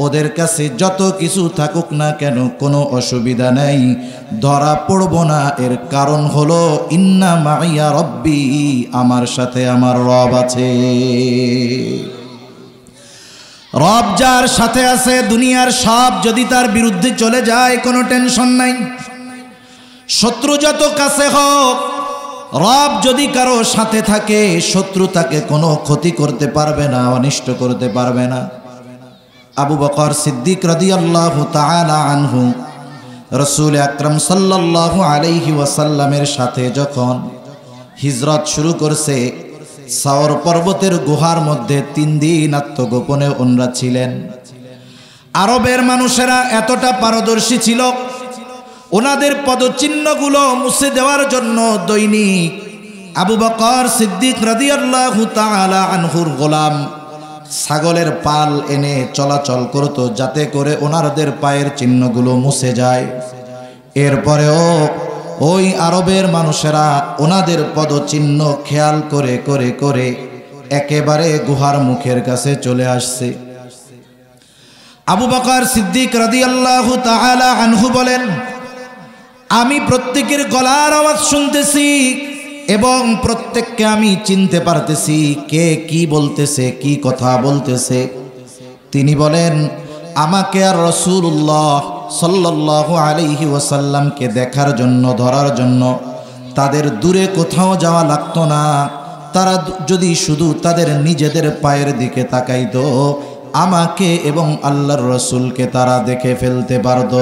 ওদের কাছে যত কিছু থাকুক না কেন, কোনো অসুবিধা নেই, ধরা পড়ব না। এর কারণ হলো ইন্না মাইয়া রব্বি, আমার সাথে আমার রব আছে। রব যার সাথে আছে, দুনিয়ার সব যদি তার বিরুদ্ধে চলে যায় কোনো টেনশন নাই। শত্রু যত কাছে হোক, রব যদি কারো সাথে থাকে, শত্রু তাকে কোনো ক্ষতি করতে পারবে না, অনিষ্ট করতে পারবে না। আবু বকর সিদ্দিক রাদিয়াল্লাহু তাআলা আনহু রাসূল আকরাম সাল্লাল্লাহু আলাইহি ওয়াসাল্লামের সাথে যখন হিজরত শুরু করছে, সাওর পর্বতের গুহার মধ্যে 3 দিন আত্মগোপনে ওনরা ছিলেন। আরবের মানুষেরা এতটা পারদর্শী ছিল, ওনাদের পদচিহ্নগুলো মুছে দেওয়ার জন্য দৈনিক আবু বকর সিদ্দিক রাদিয়াল্লাহু তাআলা আনহুর গোলাম ছাগলের পাল এনে চলাচল করত, যাতে করে ওনাদের পায়ের চিহ্নগুলো মুছে যায়। এরপরেও ওই আরবের মানুষেরা ওনাদের পদচিহ্ন খেয়াল করে করে করে একেবারে গুহার মুখের কাছে চলে আসছে। আবু বকর সিদ্দিক রাদিয়াল্লাহু তাআলা আনহু বলেন, আমি প্রত্যেকের গলার আওয়াজ শুনতেছি এবং প্রত্যেককে আমি চিনতে পারতেছি কে কি বলতেছে, কি কথা বলতেছে। তিনি বলেন, আমাকে আর রাসূলুল্লাহ সাল্লাল্লাহু আলাইহি ওয়াসাল্লামকে দেখার জন্য, ধরার জন্য তাদের দূরে কোথাও যাওয়া লাগতো না। তারা যদি শুধু তাদের নিজেদের পায়ের দিকে তাকাইতো, আমাকে এবং আল্লাহর রসুলকে তারা দেখে ফেলতে পারত।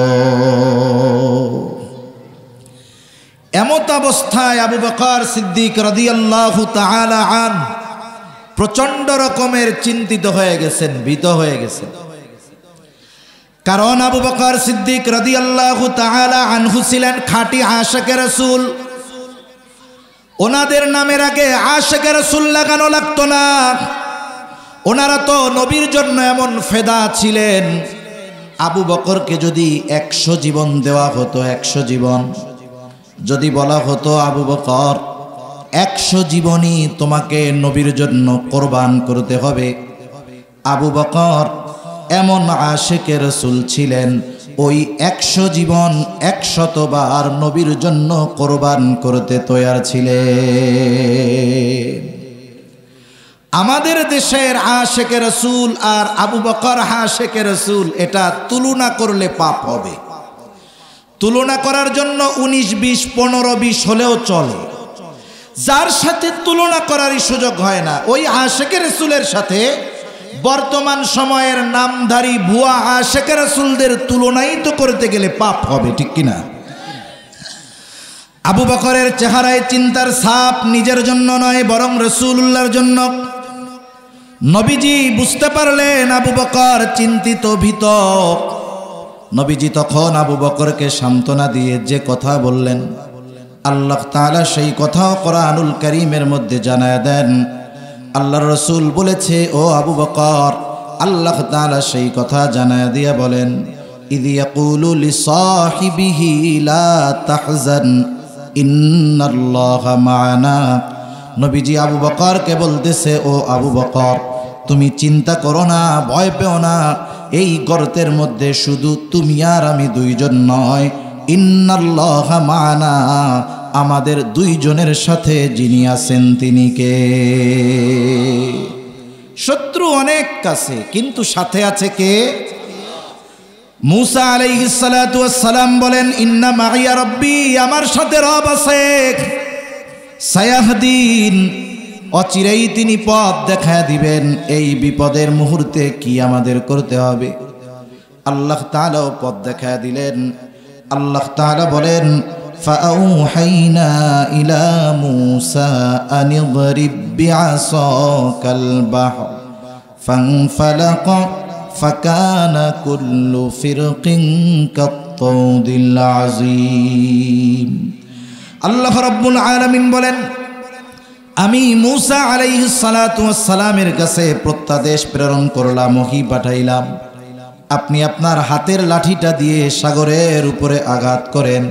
এমত অবস্থায় আবু বকর সিদ্দিক রাদিয়াল্লাহু তাআলা আনহু প্রচন্ড রকমের চিন্তিত হয়ে গেছেন, ভীত হয়ে গেছেন। কারণ আবু বকর সিদ্দিক রাদিয়াল্লাহু তাআলা আনহু ছিলেন খাঁটি আশিকে রাসূল। ওনাদের নামের আগে আশিকে রাসূল লাগানো লাগতো না। ওনারা তো নবীর জন্য এমন ফেদা ছিলেন। আবু বকরকে যদি 100 জীবন দেওয়া হতো, 100 জীবন যদি বলা হতো, আবু বকর 100 জীবনই তোমাকে নবীর জন্য কোরবান করতে হবে, আবু বকর এমন আশিকে রাসূল ছিলেন, ওই 100 জীবন 100 বার নবীর জন্য কোরবান করতে তৈয়ার ছিলেন। আমাদের দেশের আশিকে রাসূল আর আবু বকর আশিকে রাসূল, এটা তুলনা করলে পাপ হবে। তুলনা করার জন্য 19, 20, 15, 20 হলেও চলে। যার সাথে তুলনা করারই সুযোগ হয় না, ওই আশিকে রাসূলের সাথে বর্তমান সময়ের নামধারী ভুয়া আশিকে রাসূলদের তুলনাই তো করতে গেলে পাপ হবে, ঠিক কিনা? আবু বকরের চেহারায় চিন্তার ছাপ নিজের জন্য নয়, বরং রাসূলুল্লাহর জন্য। নবীজি বুঝতে পারলেন আবু বকর চিন্তিত, ভীত। নবীজি তখন আবু বকরকে সান্ত্বনা দিয়ে যে কথা বললেন, আল্লাহ তাআলা সেই কথাও কোরআনুল কারীমের মধ্যে জানায় দেন। আল্লাহর রাসূল বলেছে, ও আবু বকর, আল্লাহ তাআলা সেই কথা জানায় দিয়া বলেন, ইয ইয়াকুলু লিসাহিবিহি লা তাহজান ইন্নাল্লাহা মা'ানা। নবীজি আবু বকরকে বলতেছে, ও আবু বকর, তুমি চিন্তা করো না, ভয় পেও না, এই গর্তের মধ্যে শুধু তুমি আর আমি দুইজন নয়, ইন্নাল্লাহা মা'ানা, আমাদের দুইজনের সাথে যিনি আছেন তিনি কে? শত্রু অনেক কাছে, কিন্তু সাথে আছে কে? মূসা আলাইহিস সালাতু ওয়াস সালাম বলেন, ইন্না মাইয়া রাব্বি, আমার সাথে রব আছে, সায়াহদিন, অচিরেই তিনি পথ দেখায় দিবেন। এই বিপদের মুহূর্তে কি আমাদের করতে হবে? আল্লাহ তাআলাও পথ দেখায় দিলেন। আল্লাহ তাআলা বলেন, ফাআউহাইনা ইলা মূসা আন ইদরিব বিআসাকাল বাহর ফানফালাকা ফাকানা কুল্লু ফিরকিন কাত-তাউদিল আযীম। আল্লাহ রাব্বুল আলামিন বলেন, আমি মূসা আলাইহিস সালাতু ওয়াস সালামের কাছে প্রত্যাদেশ প্রেরণ করলাম, ওহী পাঠাইলাম, আপনি আপনার হাতের লাঠিটা দিয়ে সাগরের উপরে আঘাত করেন।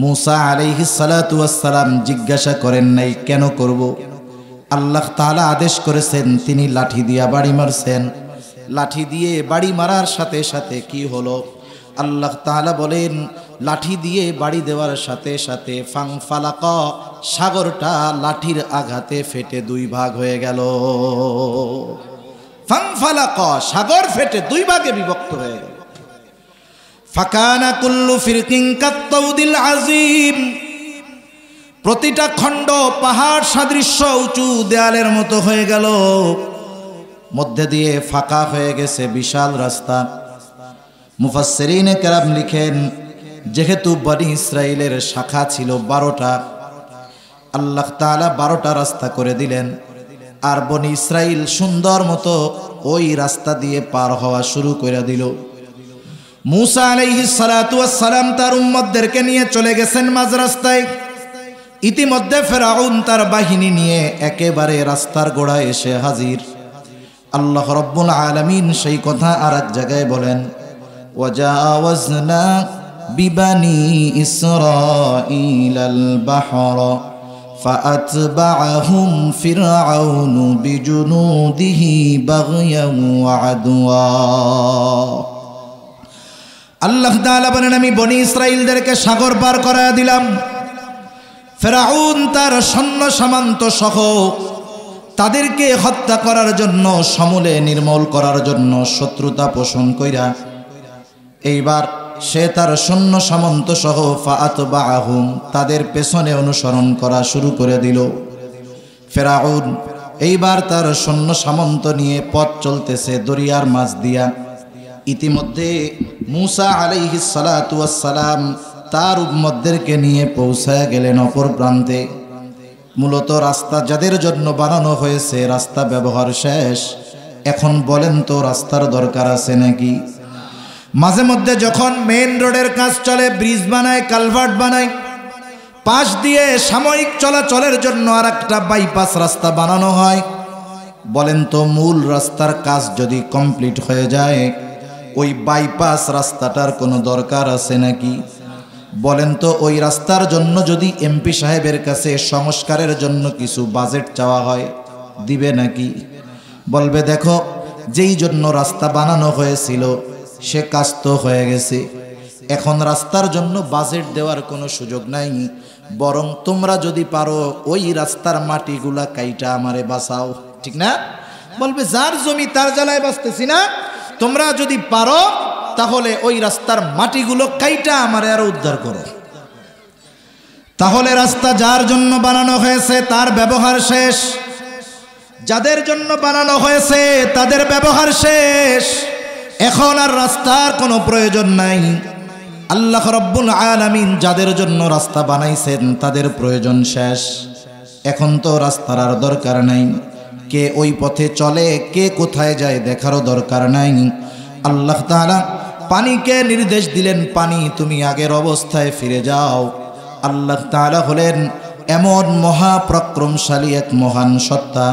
মূসা আলাইহিস সালাতু ওয়াস সালাম জিজ্ঞাসা করেন নাই কেন করব। আল্লাহ তাআলা আদেশ করেছেন, তিনি লাঠি দিয়া বাড়ি মারছেন। লাঠি দিয়ে বাড়ি মারার সাথে সাথে কি হলো? আল্লাহ তাআলা বলেন, লাঠি দিয়ে বাড়ি দেওয়ার সাথে সাথে ফাংফালাকা, সাগরটা লাঠির আঘাতে ফেটে 2 ভাগ হয়ে গেল। ফাংফালাকা, সাগর ফেটে 2 ভাগে বিভক্ত হয়ে গেল। ফাকানা কুল্লু ফিরকিন কাত-তাউদিল আযীম, প্রতিটা খণ্ড পাহাড় সাদৃশ্য উঁচু দেয়ালের মতো হয়ে গেল। মধ্যে দিয়ে ফাঁকা হয়ে গেছে বিশাল রাস্তা। মুফাসসিরিনে কেরাম লিখেন, যেহেতু বনি ইসরাইলের শাখা ছিল 12টা, আল্লাহ তাআলা 12টা রাস্তা করে দিলেন। আর বনি ইসরাইল সুন্দর মতো ওই রাস্তা দিয়ে পার হওয়া শুরু করে দিল। মূসা আলাইহিস সালাতু ওয়াস সালাম তার উম্মতদেরকে নিয়ে চলে গেছেন মাঝ রাস্তায়। ইতিমধ্যে ফেরাউন তার বাহিনী নিয়ে একেবারে রাস্তার গোড়ায় এসে হাজির। আল্লাহ রাব্বুল আলামিন সেই কথা আর এক জায়গায় বলেন, ওয়াজাওয়াজনা বিবানি ইসরাঈলাল বাহরা ফাআতবাআহুম ফিরআউনু বিজুনুদিহি বাগয়ান ওয়া আদওয়া। আল্লাহ তাআলা বলেন, আমি বনি ইসরাইলদেরকে সাগর পার করায়া দিলাম। ফেরাউন তার সৈন্য সামন্ত সহ তাদেরকে হত্যা করার জন্য, সমূলে নির্মূল করার জন্য শত্রুতা পোষণ কইরা এইবার সে তার সৈন্য সামন্ত সহ ফাআতবাআহুম তাদের পেছনে অনুসরণ করা শুরু করে দিল। ফেরাউন এইবার তার সৈন্য সামন্ত নিয়ে পথ চলতেছে দরিয়ার মাঝ দিয়া। ইতিমধ্যে মূসা আলাইহিস সালাতু ওয়াস সালাম তার উম্মতদেরকে নিয়ে পৌঁছায় গেলেন অপর প্রান্তে। মূলত রাস্তা যাদের জন্য বানানো হয়েছে রাস্তা ব্যবহার শেষ। এখন বলেন তো রাস্তার দরকার আছে নাকি? মাঝে মধ্যে যখন মেইন রোডের কাজ চলে, ব্রিজ বানায়, কালভার্ট বানায়, পাশ দিয়ে সাময়িক চলাচলের জন্য আর একটা বাইপাস রাস্তা বানানো হয়। বলেন তো মূল রাস্তার কাজ যদি কমপ্লিট হয়ে যায় ওই বাইপাস রাস্তাটার কোনো দরকার আছে নাকি? বলেন তো ওই রাস্তার জন্য যদি এমপি সাহেবের কাছে সংস্কারের জন্য কিছু বাজেট চাওয়া হয় দিবে নাকি? বলবে দেখো যেই জন্য রাস্তা বানানো হয়েছিল সে কাজ তো হয়ে গেছে, এখন রাস্তার জন্য বাজেট দেওয়ার কোনো সুযোগ নাই, বরং তোমরা যদি পারো ওই রাস্তার মাটিগুলা কাইটা আমারে বাঁচাও। ঠিক না? বলবে যার জমি তার জ্বালায় বাঁচতেছি না, তোমরা যদি পারো তাহলে ওই রাস্তার মাটিগুলো কাইটা আমারে আরো উদ্ধার করো। তাহলে রাস্তা যার জন্য বানানো হয়েছে তার ব্যবহার শেষ, যাদের জন্য বানানো হয়েছে তাদের ব্যবহার শেষ, এখন আর রাস্তার কোনো প্রয়োজন নাই। আল্লাহ রাব্বুল আলামিন যাদের জন্য রাস্তা বানাইছেন তাদের প্রয়োজন শেষ, এখন তো রাস্তার আর দরকার নাই। কে ওই পথে চলে কে কোথায় যায় দেখারও দরকার নাই। আল্লাহ তাআলা পানিকে নির্দেশ দিলেন, পানি তুমি আগের অবস্থায় ফিরে যাও। আল্লাহ তাআলা হলেন এমন মহাপরাক্রমশালী এক মহান সত্তা,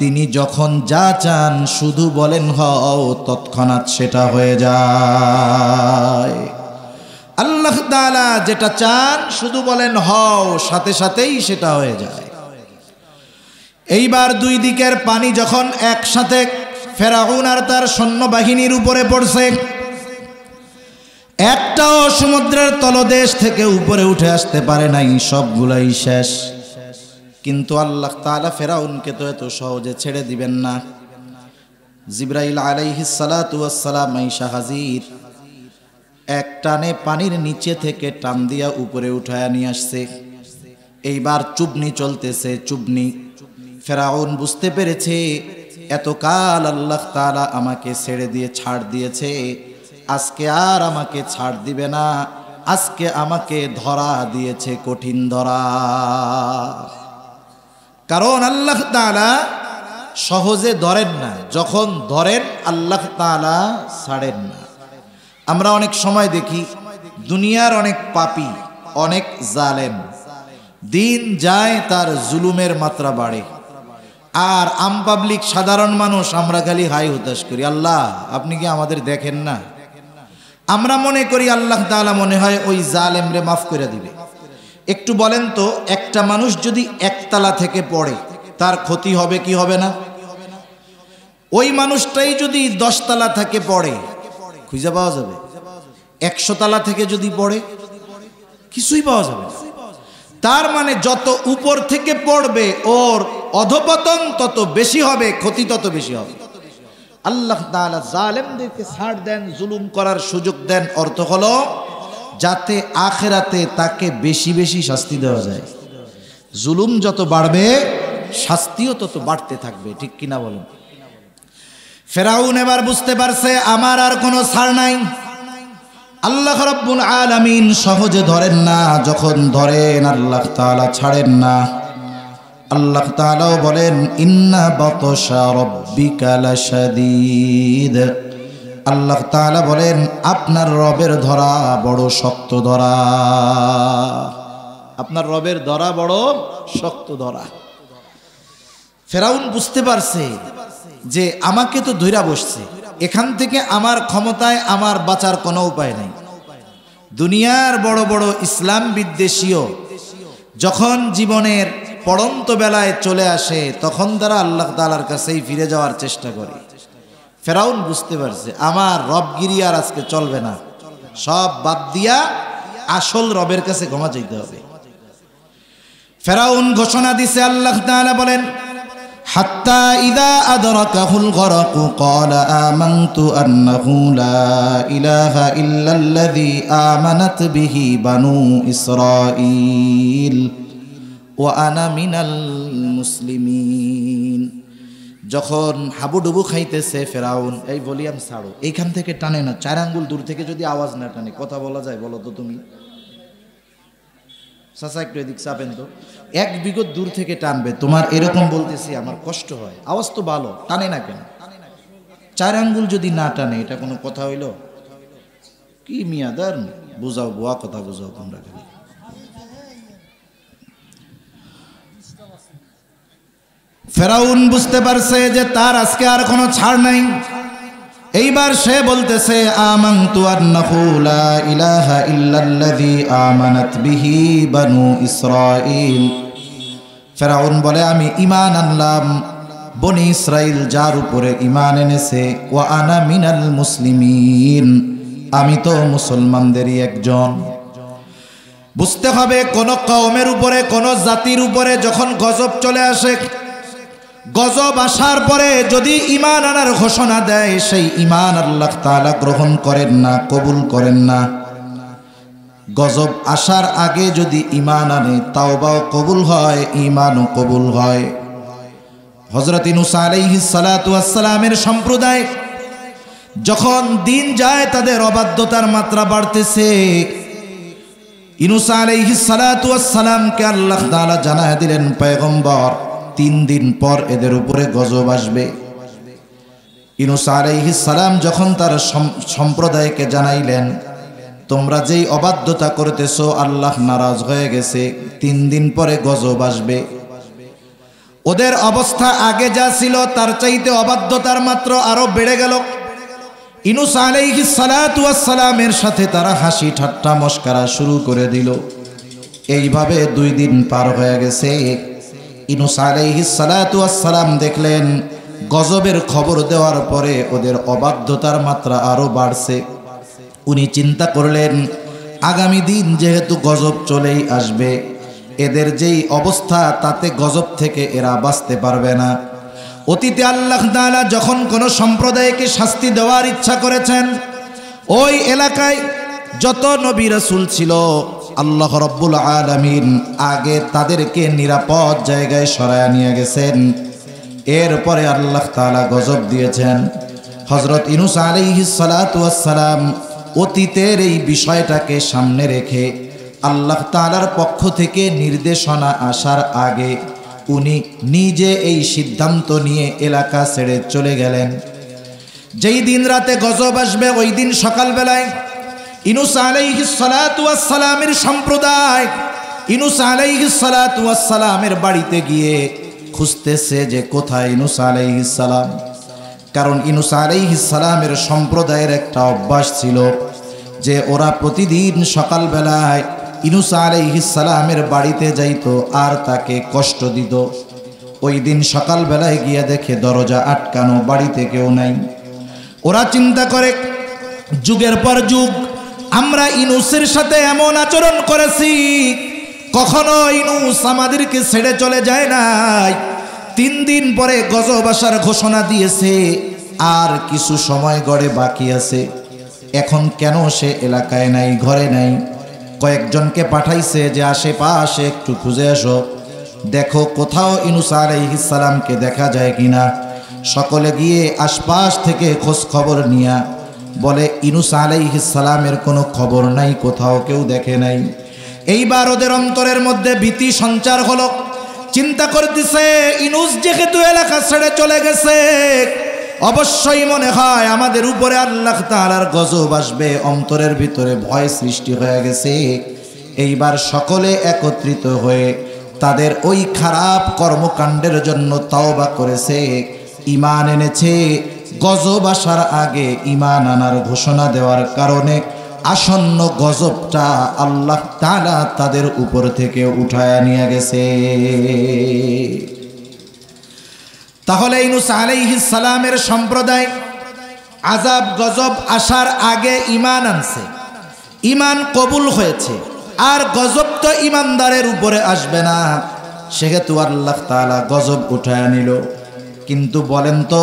তিনি যখন যা চান শুধু বলেন হও, তৎক্ষণাৎ সেটা হয়ে যায়। আল্লাহ তাআলা যেটা চান শুধু বলেন হও, সাথে সাথেই সেটা হয়ে যায়। এইবার দুই দিকের পানি যখন একসাথে ফেরাউন আর তার সৈন্যবাহিনীর উপরে পড়ছে, একটাও সমুদ্রের তলদেশ থেকে উপরে উঠে আসতে পারে নাই, সবগুলাই শেষ। কিন্তু আল্লাহ তাআলা ফেরাউনকে তো এত সহজে ছেড়ে দিবেন না। জিবরাইল আলাইহিস সালাতু ওয়াস সালাম আইসা হাজির, এক টানে পানির নিচে থেকে টান দিয়া উপরে উঠায়া নিয়ে আসছে। এইবার চুবনি চলতেছে, চুবনি। ফেরাউন বুঝতে পেরেছে এতকাল আল্লাহ তাআলা আমাকে ছেড়ে দিয়ে ছাড় দিয়েছে, আজকে আর আমাকে ছাড় দিবে না, আজকে আমাকে ধরা দিয়েছে, কঠিন ধরা। কারণ আল্লাহ তাআলা সহজে ধরেন না, যখন ধরেন আল্লাহ তাআলা ছাড়েন না। আমরা অনেক সময় দেখি দুনিয়ার অনেক পাপী, অনেক জালেম, দিন যায় তার জুলুমের মাত্রা বাড়ে, আর আম পাবলিক সাধারণ মানুষ আমরা খালি হাই হুতাশ করি, আল্লাহ আপনি কি আমাদের দেখেন না? আমরা মনে করি আল্লাহ তাআলা মনে হয় ওই জালেমরে মাফ করে দিবে। একটু বলেন তো, একটা মানুষ যদি একতলা থেকে পড়ে তার ক্ষতি হবে কি হবে না? ওই মানুষটাই যদি 10 তলা থেকে পড়ে খুঁজে পাওয়া যাবে? 100 তলা থেকে যদি পড়ে কিছুই পাওয়া যাবে না। তার মানে যত উপর থেকে পড়বে ওর অধপতন তত বেশি হবে, ক্ষতি তত বেশি হবে। আল্লাহ তাআলা জালেমদেরকে ছাড় দেন, জুলুম করার সুযোগ দেন, অর্থ হলো যাতে আখিরাতে তাকে বেশি বেশি শাস্তি দেওয়া যায়। জুলুম যত বাড়বে শাস্তিও তত বাড়তে থাকবে, ঠিক কিনা বলুন? ফেরাউন এবার বুঝতে পারছে আমার আর কোনো ছাড় নাই। আল্লাহ রাব্বুল আলামিন সহজে ধরেন না, যখন ধরেন আল্লাহ তাআলা ছাড়েন না। আল্লাহ তাআলাও বলেন ইন্না বাতশা রাব্বিকা লাশাদীদ। আল্লাহ তাআলা বলেন আপনার রবের ধরা বড় শক্ত ধরা, আপনার রবের ধরা বড় শক্ত ধরা। ফেরাউন বুঝতে পারছে যে আমাকে তো ধইরা বসছে, এখান থেকে আমার ক্ষমতায় আমার বাঁচার কোনো উপায় নাই। দুনিয়ার বড় বড় ইসলাম বিদ্বেষীও যখন জীবনের পড়ন্ত বেলায় চলে আসে তখন তারা আল্লাহ তাআলার কাছেই ফিরে যাওয়ার চেষ্টা করে। ফেরাউন বুঝতে পারছে আমার রবগিরি আর আজকে চলবে না, সব বাদ দিয়া আসল রবের কাছে ক্ষমা চাইতে হবে। ফেরাউন ঘোষণা দিছে, আল্লাহ তাআলা বলেন হাত্তা ইযা আদরাকাহুল গরাকু ক্বালা আমানতু আন্নাহু লা ইলাহা ইল্লাল্লাযী আমানাত বিহি বানু ইসরাঈল ওয়া আনা মিনাল মুসলিমিন। যখন হাবুডুবু খাইতেছে ফেরাউন, এই ভলিউম ছাড়ো, এইখান থেকে টানে না, 4 আঙ্গুল দূর থেকে যদি আওয়াজ না টানে কথা বলা যায়? বলো তো তুমি। চাচা একটু এদিক চাপেন তো, 1 বিগত দূর থেকে টানবে। তোমার এরকম বলতেছি আমার কষ্ট হয়, আওয়াজ তো ভালো, টানে না কেন? 4 আঙ্গুল যদি না টানে এটা কোনো কথা হইল? কি মিয়াদার বুঝাও, বুয়া কথা বুঝাও তোমরা। ফেরাউন বুঝতে পারছে যে তার আজকে আর কোনো ছাড় নাই। এইবার সে বলতেছে আমানতু আন্নাহু লা ইলাহা ইল্লাল্লাযী আমানাত বিহি বানু ইসরাঈল। ফেরাউন বলে আমি ঈমান আনলাম বনি ইসরাইল যার উপরে ঈমান এনেছে, ওয়া আনা মিনাল মুসলিমিন, আমি তো মুসলমানদেরই একজন। বুঝতে হবে কোন কওমের উপরে, কোন জাতির উপরে যখন গজব চলে আসে, গজব আসার পরে যদি ঈমান আনার ঘোষণা দেয়, সেই ঈমান আল্লাহ তাআলা গ্রহণ করেন না, কবুল করেন না। গজব আসার আগে যদি ঈমান আনে, তাওবাও কবুল হয়, ঈমানও কবুল হয়। হযরত ইউনূস আলাইহিস সালাতু ওয়াস সালামের সম্প্রদায় যখন দিন যায় তাদের অবাধ্যতার মাত্রা বাড়তেছে, ইউনূস আলাইহিস সালাতু ওয়াস সালামকে আল্লাহ তাআলা জানায় দিলেন, পয়গম্বর 3 দিন পর এদের উপরে গজব আসবে। ইউনূস আলাইহিস সালাম যখন তার সম্প্রদায়কে জানাইলেন, তোমরা যেই অবাধ্যতা করতেছো আল্লাহ নারাজ হয়ে গেছে, 3 দিন পরে গজব আসবে। ওদের অবস্থা আগে যা ছিল তার চাইতে অবাধ্যতার মাত্রা আরো বেড়ে গেল। ইউনূস আলাইহিস সালাতু ওয়াস সালামের সাথে তারা হাসি ঠাট্টা মশকরা শুরু করে দিল। এইভাবে 2 দিন পার হয়ে গেছে। ইউনূস আলাইহিস সালাতু ওয়াস সালাম দেখলেন গজবের খবর দেওয়ার পরে ওদের অবাধ্যতার মাত্রা আরো বাড়ছে। উনি চিন্তা করলেন আগামী দিন যেহেতু গজব চলেই আসবে, এদের যেই অবস্থা তাতে গজব থেকে এরা বাঁচতে পারবে না। অতীতে আল্লাহ তাআলা যখন কোন সম্প্রদায়কে শাস্তি দেওয়ার ইচ্ছা করেছেন, ওই এলাকায় যত নবী রাসূল ছিল আল্লাহ রাব্বুল আলামিন আগে তাদেরকে নিরাপদ জায়গায় সরায় নিয়ে গেছেন। এরপরে আল্লাহ তাআলা গজব দিয়েছেন। হযরত ইউনূস আলাইহিস সালাতু ওয়াস সালাম অতীতের এই বিষয়টাকে সামনে রেখে আল্লাহ তাআলার পক্ষ থেকে নির্দেশনা আসার আগে উনি নিজে এই সিদ্ধান্ত নিয়ে এলাকা ছেড়ে চলে গেলেন। যেই দিন রাতে গজব আসবে ওই দিন সকালবেলায় ইউনূস আলাইহিস সালাতু ওয়াস সালামের সম্প্রদায় ইউনূস আলাইহিস সালাতু ওয়াস সালামের বাড়িতে গিয়ে খুঁজতেছে যে কোথায় ইউনূস আলাইহিস সালাম। কারণ ইউনূস আলাইহিস সালামের সম্প্রদায়ের একটা অভ্যাস ছিল যে ওরা প্রতিদিন সকালবেলায় ইউনূস আলাইহিস সালামের বাড়িতে যাইতো আর তাকে কষ্ট দিত। ওই দিন সকালবেলায় গিয়ে দেখে দরজা আটকানো, বাড়িতে কেউ নাই। ওরা চিন্তা করে যুগের পর যুগ আমরা ইউনূসের সাথে এমন আচরণ করেছি, কখনো ইউনূস আমাদেরকে ছেড়ে চলে যায় নাই। 3 দিন পরে গজব আসার ঘোষণা দিয়েছে, আর কিছু সময় গড়ে বাকি আছে। এখন কেন সে এলাকায় নাই, ঘরে নাই? কয়েকজনকে পাঠাইছে যে আশেপাশে একটু খুঁজে আসো, দেখো কোথাও ইউনূস আলাইহিস সালামকে দেখা যায় কিনা। সকলে গিয়ে আশপাশ থেকে খোঁজ খবর নিয়া বলে ইউনূস আলাইহিস সালামের কোনো খবর নাই, কোথাও কেউ দেখে নাই। এইবার ওদের অন্তরের মধ্যে ভীতি সঞ্চার হলো। চিন্তা করতেছে ইউনূস যেহেতু এলাকা ছেড়ে চলে গেছে, অবশ্যই মনে হয় আমাদের উপরে আল্লাহ তাআলার গজব আসবে। অন্তরের ভিতরে ভয় সৃষ্টি হয়ে গেছে। এইবার সকলে একত্রিত হয়ে তাদের ওই খারাপ কর্মকাণ্ডের জন্য তাওবা করেছে, ঈমান এনেছে। গজব আসার আগে ঈমান আনার ঘোষণা দেওয়ার কারণে আসন্ন গজবটা আল্লাহ তাআলা তাদের উপর থেকে উঠায় নিয়ে গেছে। তাহলে ইউনূস আলাইহিস সালামের সম্প্রদায় আযাব গজব আসার আগে ঈমান আনছে, ঈমান কবুল হয়েছে। আর গজব তো ঈমানদারের উপরে আসবে না, সেহেতু আল্লাহ তাআলা গজব উঠায় নিল। কিন্তু বলেন তো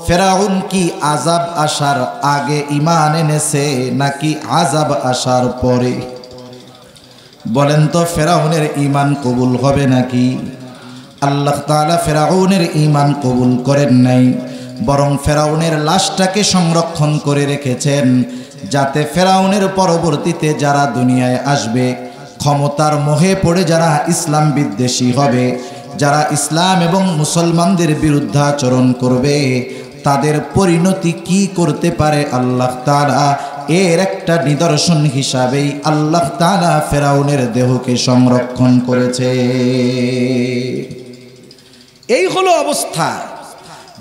ফেরাউন কি আযাব আসার আগে ঈমান এনেছে নাকি আযাব আসার পরে? বলেন তো ফেরাউনের ঈমান কবুল হবে নাকি? আল্লাহ তাআলা ফেরাউনের ঈমান কবুল করেন নাই, বরং ফেরাউনের লাশটাকে সংরক্ষণ করে রেখেছেন যাতে ফেরাউনের পরবর্তীতে যারা দুনিয়ায় আসবে, ক্ষমতার মোহে পড়ে যারা ইসলাম বিদ্বেষী হবে, যারা ইসলাম এবং মুসলমানদের বিরুদ্ধাচরণ করবে, তাদের পরিণতি কি করতে পারে আল্লাহ তাআলা এর একটা নিদর্শন হিসাবেই আল্লাহ তাআলা ফেরাউনের দেহকে সংরক্ষণ করেছে। এই হলো অবস্থা।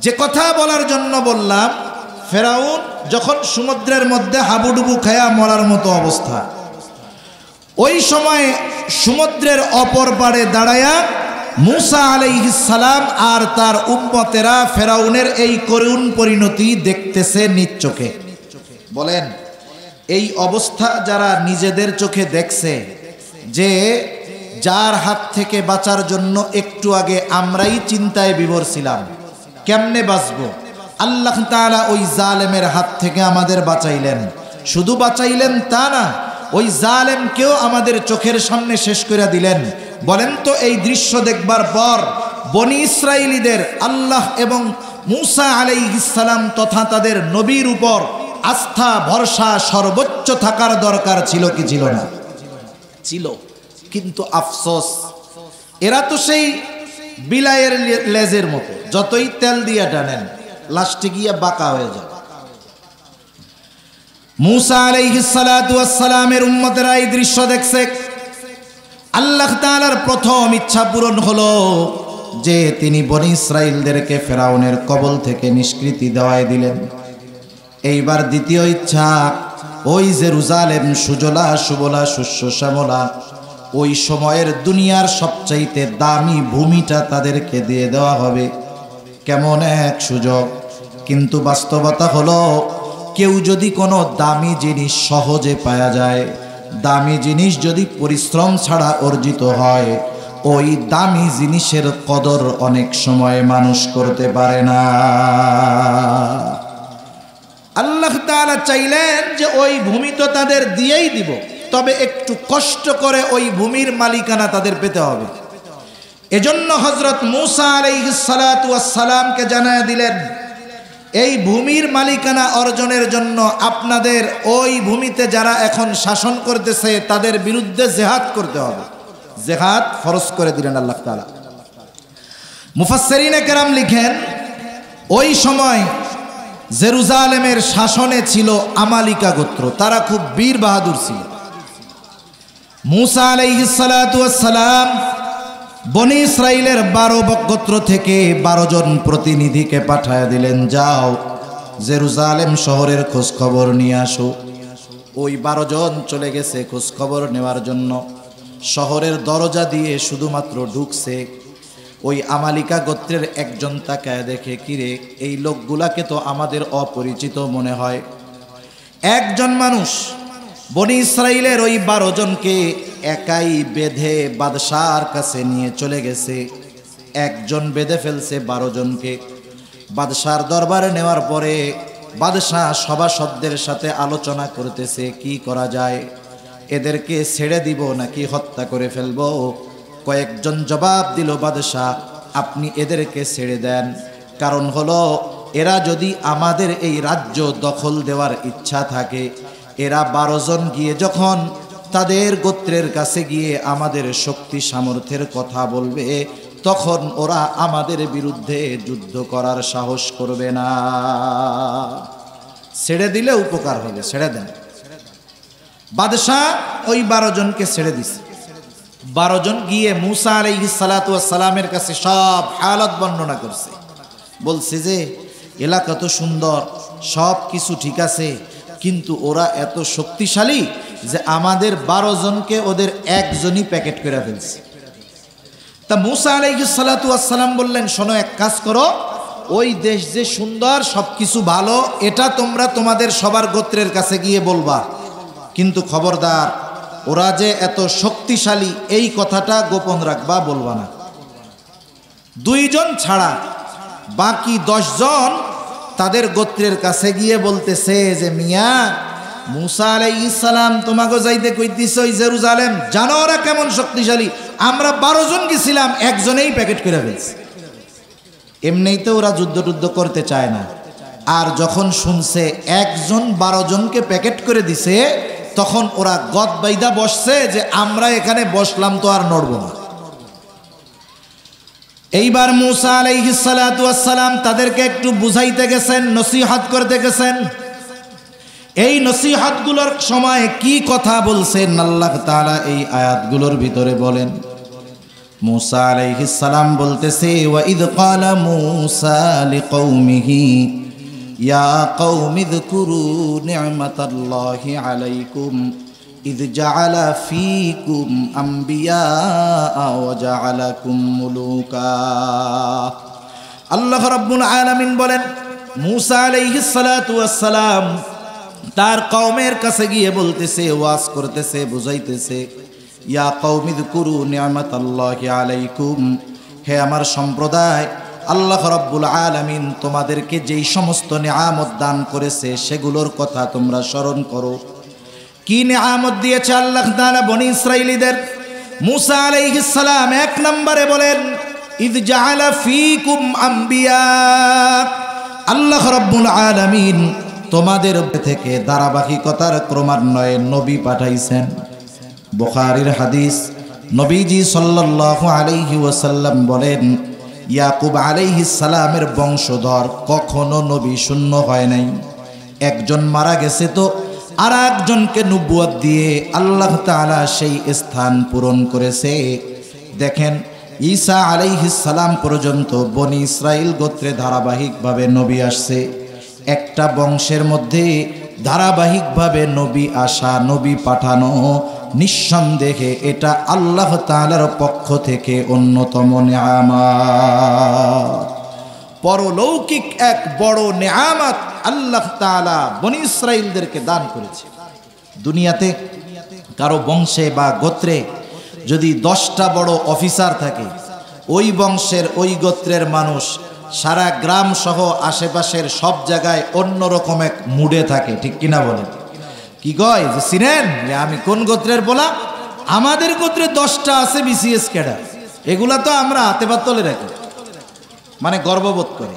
যে কথা বলার জন্য বললাম, ফেরাউন যখন সমুদ্রের মধ্যে হাবুডুবু খায়া মরার মতো অবস্থা, ওই সময় সমুদ্রের অপর পাড়ে দাঁড়ায়া মূসা আলাইহিস সালাম আর তার উম্মতেরা ফেরাউনের এই করুণ পরিণতি দেখতেছে নিজ চোখে। বলেন, এই অবস্থা যারা নিজেদের চোখে দেখছে, যে যার হাত থেকে বাঁচার জন্য একটু আগে আমরাই চিন্তায় বিভোর ছিলাম, কেমনে বাঁচবো, আল্লাহ তাআলা ওই জালেমের হাত থেকে আমাদের বাঁচাইলেন। শুধু বাঁচাইলেন তা না, ওই জালেমকেও আমাদের চোখের সামনে শেষ করে দিলেন। বলেন তো এই দৃশ্য দেখবার পর বনি ইসরাইলীদের আল্লাহ এবং মূসা আলাইহিস সালাম তথা তাদের নবীর উপর আস্থা ভরসা সর্বোচ্চ থাকার দরকার ছিল কি ছিল না? ছিল। কিন্তু আফসোস, এরা তো সেই বিলাইয়ের লেজের মতো, যতই তেল দিয়ে টানেন লাস্টে গিয়ে বাঁকা হয়ে যায়। মূসা আলাইহিস সালাতু ওয়াস সালামের উম্মতেরা এই দৃশ্য দেখছে। আল্লাহ তাআলার প্রথম ইচ্ছা পূরণ হলো যে তিনি বনি ইসরাইলদেরকে ফেরাউনের কবল থেকে নিষ্কৃতি দেওয়ায় দিলেন। এইবার দ্বিতীয় ইচ্ছা, ওই জেরুজালেম সুজলা সুবলা শস্য শ্যামলা, ওই সময়ের দুনিয়ার সবচাইতে দামি ভূমিটা তাদেরকে দিয়ে দেওয়া হবে। কেমন এক সুযোগ! কিন্তু বাস্তবতা হলো, কেউ যদি কোনো দামি জিনিস সহজে পাওয়া যায়, দামি জিনিস যদি পরিশ্রম ছাড়া অর্জিত হয়, ওই দামি জিনিসের কদর অনেক সময় মানুষ করতে পারে না। আল্লাহ তাআলা চাইলেন যে ওই ভূমি তো তাদের দিয়েই দিব, তবে একটু কষ্ট করে ওই ভূমির মালিকানা তাদের পেতে হবে। এজন্য হযরত মূসা আলাইহিস সালাতু ওয়াস সালামকে জানায়া দিলেন, এই ভূমির মালিকানা অর্জনের জন্য আপনাদের ওই ভূমিতে যারা এখন শাসন করতেছে তাদের বিরুদ্ধে জিহাদ করতে হবে। জিহাদ ফরজ করে দিলেন আল্লাহ তাআলা। মুফাসসিরিনে কেরাম লিখেন, ওই সময় জেরুজালেমের শাসনে ছিল আমালিকা গোত্র, তারা খুব বীর বাহাদুর ছিল। মূসা আলাইহিস সালাতু ওয়াস সালাম বনি ইসরাইলের 12 গোত্র থেকে 12 জন প্রতিনিধিকে পাঠায় দিলেন, যাও জেরুজালেম শহরের খোঁজ খবর নিয়ে আসো। ওই 12 জন চলে গেছে খোঁজ খবর নেওয়ার জন্য। শহরের দরজা দিয়ে শুধুমাত্র ঢুকছে, ওই আমালিকা গোত্রের একজন তাকায় দেখে, কিরে এই লোকগুলাকে তো আমাদের অপরিচিত মনে হয়। একজন মানুষ বনি ইসরাইলের ওই 12 জনকে একাই বেঁধে বাদশার কাছে নিয়ে চলে গেছে। একজন বেঁধে ফেলছে 12 জনকে। বাদশার দরবারে নেওয়ার পরে বাদশাহ সভাসদদের সাথে আলোচনা করতেছে কি করা যায়, এদেরকে ছেড়ে দিব নাকি হত্যা করে ফেলবো। কয়েকজন জবাব দিল, বাদশাহ আপনি এদেরকে ছেড়ে দেন, কারণ হলো এরা যদি আমাদের এই রাজ্য দখল দেওয়ার ইচ্ছা থাকে, এরা 12 জন গিয়ে যখন তাদের গোত্রের কাছে গিয়ে আমাদের শক্তি সামর্থ্যের কথা বলবে, তখন ওরা আমাদের বিরুদ্ধে যুদ্ধ করার সাহস করবে না। ছেড়ে দিলে উপকার হবে, ছেড়ে দেন। বাদশাহ ওই 12 জনকে ছেড়ে দিছে। 12 জন গিয়ে মূসা আলাইহিস সালাতু ওয়াস সালামের কাছে সব হালত বর্ণনা করছে। বলছে যে এলাকা তো সুন্দর, সব কিছু ঠিক আছে, কিন্তু ওরা এত শক্তিশালী যে আমাদের 12 জনকে ওদের একজনই প্যাকেট করে ফেলছে। তা মূসা আলাইহিস সালাতু ওয়াস সালাম বললেন, শোনো, এক কাজ করো, ওই দেশ যে সুন্দর, সব কিছু ভালো, এটা তোমরা তোমাদের সবার গোত্রের কাছে গিয়ে বলবা, কিন্তু খবরদার ওরা যে এত শক্তিশালী এই কথাটা গোপন রাখবা, বলবা না। 2 জন ছাড়া বাকি 10 জন তাদের গোত্রের কাছে গিয়ে বলতেছে যে মিয়া মুসা আলাইহিস সালাম তোমাকে যাইতে কইতিছে ওই জেরুজালেম, জানো ওরা কেমন শক্তিশালী, আমরা 12 জন গেছিলাম, একজনেই প্যাকেট করে ফেলছে। এমনিতে ওরা যুদ্ধ করতে চায় না, আর যখন শুনছে একজন 12 জনকে প্যাকেট করে দিছে তখন ওরা গদ বাইদা বসছে যে আমরা এখানে বসলাম তো আর নড়ব না। এইবার মুসা আলাইহিস সালাতু ওয়াস সালাম তাদেরকে একটু বুঝাইতে গেছেন, নসিহত করতে গেছেন। এই নসিহতগুলোর সময় কি কথা বলছেন আল্লাহ তাআলা এই আয়াতগুলোর ভিতরে বলেন। মুসা আলাইহিস সালাম বলতেছে ওয়া ইদ ক্বালা মুসা লিকওমিহি ইয়া কওমি যকুরু নি'মাতাল্লাহি আলাইকুম ইদ জাআলা ফীকুম আম্বিয়া ওয়া জাআলাকুম মুলুকা। আল্লাহ রাব্বুল আলামিন বলেন মুসা আলাইহিস সালাতু ওয়াস সালাম তার কওমের কাছে গিয়ে বলতেছে, ওয়াজ করতেছে, বুঝাইতেছে, ইয়া কওমি যকুরু নি'মাতাল্লাহি আলাইকুম, হে আমার সম্প্রদায়, আল্লাহ রাব্বুল আলামিন তোমাদেরকে যেই সমস্ত নিয়ামত দান করেছে সেগুলোর কথা তোমরা স্মরণ করো। কি নিয়ামত দিয়েছে আল্লাহ তাআলা বনি ইসরাইলীদের? মুসা আলাইহিস সালাম 1 নম্বরে বলেন ইদ জাআলা ফীকুম আম্বিয়া, আল্লাহ রাব্বুল আলামিন তোমাদের থেকে ধারাবাহিকতার ক্রমান্বয়ে নবী পাঠাইছেন। বুখারীর হাদিস, নবীজি সাল্লাল্লাহু আলাইহি ওয়াসাল্লাম বলেন ইয়াকুব আলাইহিস সালামের বংশধর কখনো নবী শূন্য হয় নাই। একজন মারা গেছে তো আর একজনকে নবুয়ত দিয়ে আল্লাহ তাআলা সেই স্থান পূরণ করেছে। দেখেন ঈসা আলাইহিস সালাম পর্যন্ত বনি ইসরাইল গোত্রে ধারাবাহিকভাবে নবী আসছে। একটা বংশের মধ্যে ধারাবাহিকভাবে নবী আসা, নবী পাঠানো, নিঃসন্দেহে এটা আল্লাহ তাআলার পক্ষ থেকে অন্যতম নিয়ামত, পরলৌকিক এক বড় নিয়ামত আল্লাহ তাআলা বনি ইসরাইলদেরকে দান করেছে। দুনিয়াতে কারো বংশে বা গোত্রে যদি 10টা বড় অফিসার থাকে, ওই বংশের ওই গোত্রের মানুষ সারা গ্রাম সহ আশেপাশের সব জায়গায় অন্যরকম এক মুডে থাকে, ঠিক কিনা বলেন? কি কয় যে চিনেন যে আমি কোন গোত্রের বলা, আমাদের গোত্রে 10টা আছে বিসিএস ক্যাডার, এগুলা তো আমরা হাতে পাতলে রাখি, মানে গর্ববোধ করে।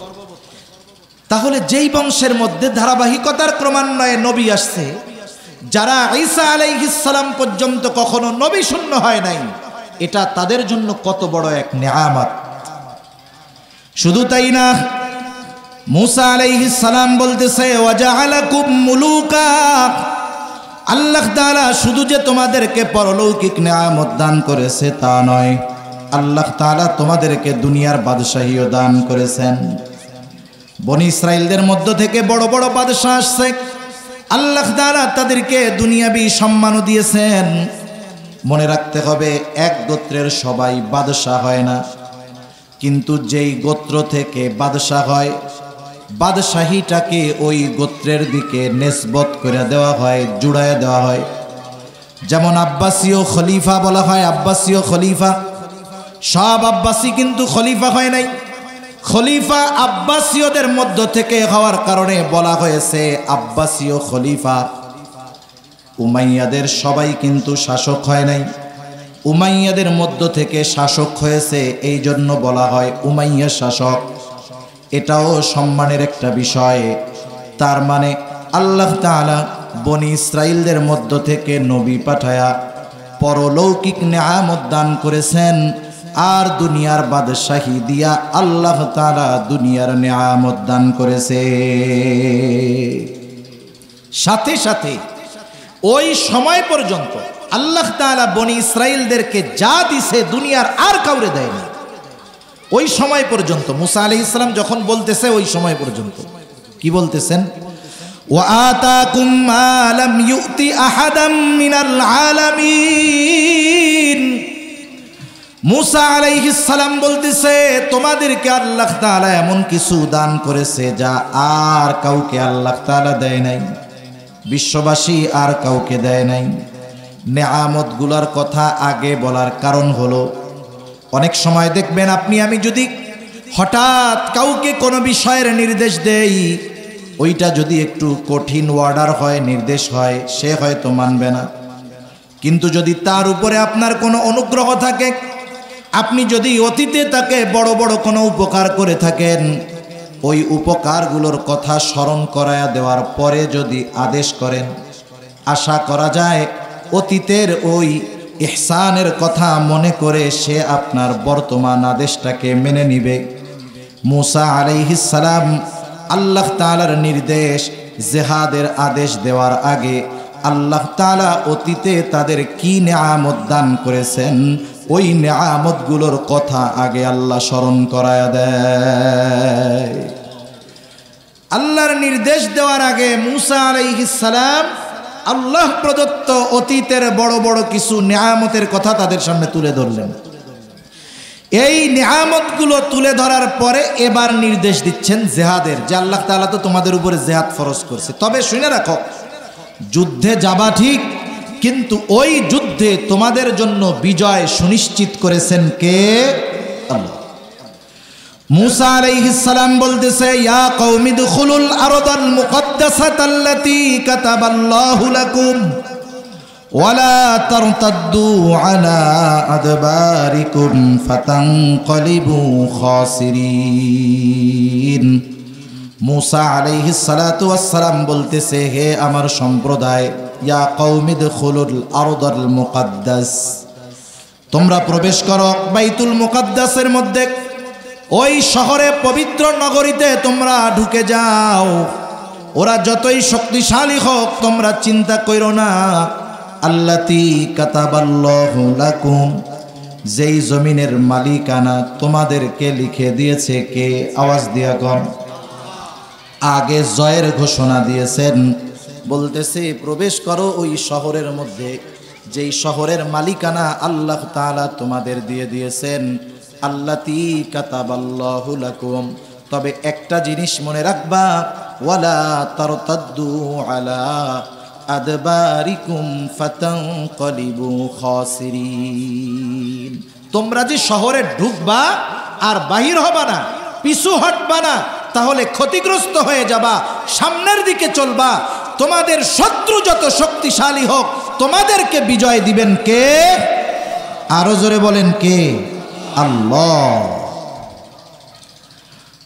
তাহলে যেই বংশের মধ্যে ধারাবাহিকতার ক্রমান্বয়ে নবী আসছে, যারা ঈসা আলাইহিস সালাম পর্যন্ত কখনো নবী শূন্য হয় নাই, এটা তাদের জন্য কত বড় এক নিয়ামত। শুধু তাই না, মুসা আলাইহিস সালাম বলতেছে ওয়া জাআলাকুম মুলুকা, আল্লাহ তাআলা শুধু যে তোমাদেরকে পরলৌকিক নিয়ামত দান করেছে তা নয়, আল্লাহ তাআলা তোমাদেরকে দুনিয়ার বাদশাহীও দান করেছেন। বনি ইসরাইলদের মধ্য থেকে বড় বড় বাদশাহ আসছে, আল্লাহ তাআলা তাদেরকে দুনিয়াবি সম্মানও দিয়েছেন। মনে রাখতে হবে এক গোত্রের সবাই বাদশাহ হয় না, কিন্তু যেই গোত্র থেকে বাদশাহ হয় বাদশাহীটাকে ওই গোত্রের দিকে নিসবত করে দেওয়া হয়, জুড়ায় দেওয়া হয়। যেমন আব্বাসীয় খলিফা বলা হয়, আব্বাসীয় খলিফা, সব আব্বাসী কিন্তু খলিফা হয় নাই। খলিফা আব্বাসীয়দের মধ্য থেকে হওয়ার কারণে বলা হয়েছে আব্বাসীয় খলিফা। উমাইয়াদের সবাই কিন্তু শাসক হয় নাই, উমাইয়াদের মধ্য থেকে শাসক হয়েছে, এই জন্য বলা হয় উমাইয়া শাসক। এটাও সম্মানের একটা বিষয়। তার মানে আল্লাহ তাআলা বনি ইসরাইলদের মধ্য থেকে নবী পাঠায়া পরলৌকিক নিয়ামত দান করেছেন, আর দুনিয়ার বাদশাহী দিয়া আল্লাহ তাআলা দুনিয়ার নিয়ামত দান করেছে। সাথে সাথে ওই সময় পর্যন্ত আল্লাহ তাআলা বনি ইসরাইলদেরকে যা দিছে দুনিয়ার আর কাউরে দেয়নি। ওই সময় পর্যন্ত মুসা আলাইহিস সালাম যখন বলতেছে ওই সময় পর্যন্ত কি বলতেছেন? ওয়া আতাকুম মা লাম ইউতি আহাদাম মিনাল আলামিন। মুসা আলাইহিস সালাম বলতেছে তোমাদেরকে আল্লাহ তাআলা এমন কিছু দান করেছে যা আর কাউকে আল্লাহ তাআলা দেয় নাই, বিশ্ববাসী আর কাউকে দেয় নাই। নেয়ামতগুলোর কথা আগে বলার কারণ হলো, অনেক সময় দেখবেন আপনি আমি যদি হঠাৎ কাউকে কোনো বিষয়ের নির্দেশ দেই, ওইটা যদি একটু কঠিন অর্ডার হয়, নির্দেশ হয়, সে হয়তো মানবে না। কিন্তু যদি তার উপরে আপনার কোনো অনুগ্রহ থাকে, আপনি যদি অতীতে তাকে বড় বড় কোনো উপকার করে থাকেন, ওই উপকারগুলোর কথা স্মরণ করায়া দেওয়ার পরে যদি আদেশ করেন, আশা করা যায় অতীতের ওই ইহসানের কথা মনে করে সে আপনার বর্তমান আদেশটাকে মেনে নিবে। মুসা আলাইহিস সালাম আল্লাহ তাআলার নির্দেশ জিহাদের আদেশ দেওয়ার আগে আল্লাহ তাআলা অতীতে তাদের কি নেয়ামত দান করেছেন, ওই নেয়ামতগুলোর কথা আগে আল্লাহ স্মরণ করায়া দেয়। আল্লাহর নির্দেশ দেওয়ার আগে মুসা আলাইহিস সালাম আল্লাহ প্রদত্ত অতীতের বড় বড় কিছু নেয়ামতের কথা তাদের সামনে তুলে ধরলেন। এই নেয়ামতগুলো তুলে ধরার পরে এবার নির্দেশ দিচ্ছেন জিহাদের, যে আল্লাহ তাআলা তো তোমাদের উপরে জিহাদ ফরজ করছে, তবে শুনে রাখো, যুদ্ধে যাবা ঠিক, কিন্তু ওই যুদ্ধে তোমাদের জন্য বিজয় সুনিশ্চিত করেছেন কে? আল্লাহ। মুসা আলাইহিস সালাম বলতেছে, ইয়া কওমি দুখুলুল আরদাল মুকদ্দাসাতাল্লাতী কাতাবাল্লাহু লাকুম ওয়ালা তারতাদ্দু আলা আদবারিকুম ফাতানকালিবু খাসিরিন। মুসা আলাইহিস সালাতু ওয়াস সালাম বলতেছে, হে আমার সম্প্রদায়, ইয়া কওমি দুখুলুল আরদাল মুকদ্দাস, তোমরা প্রবেশ করো বাইতুল মুকদ্দাসের মধ্যে, ওই শহরে পবিত্র নগরীতে তোমরা ঢুকে যাও। ওরা যতই শক্তিশালী হোক তোমরা চিন্তা করো না, আল্লাতী কাতাবাল্লাহু লাকুম, যেই জমিনের মালিকানা তোমাদেরকে লিখে দিয়েছে কে? আওয়াজ দিয়া কন। আগে জয়ের ঘোষণা দিয়েছেন, বলতেছে প্রবেশ করো ওই শহরের মধ্যে, যেই শহরের মালিকানা আল্লাহ তাআলা তোমাদের দিয়ে দিয়েছেন, আল্লাতী কাতাবাল্লাহু লাকুম। তবে একটা জিনিস মনে রাখবা, ওয়ালা তারতাদ্দু আলা আদবারিকুম ফাতানকালিবু খাসিরিন। তোমরা যে শহরে ঢুকবা আর বাহির হবা না, পিছু হটবা না, তাহলে ক্ষতিগ্রস্ত হয়ে যাবা। সামনের দিকে চলবা, তোমাদের শত্রু যত শক্তিশালী হোক তোমাদেরকে বিজয় দিবেন কে? আরো জোরে বলেন কে? আল্লাহ।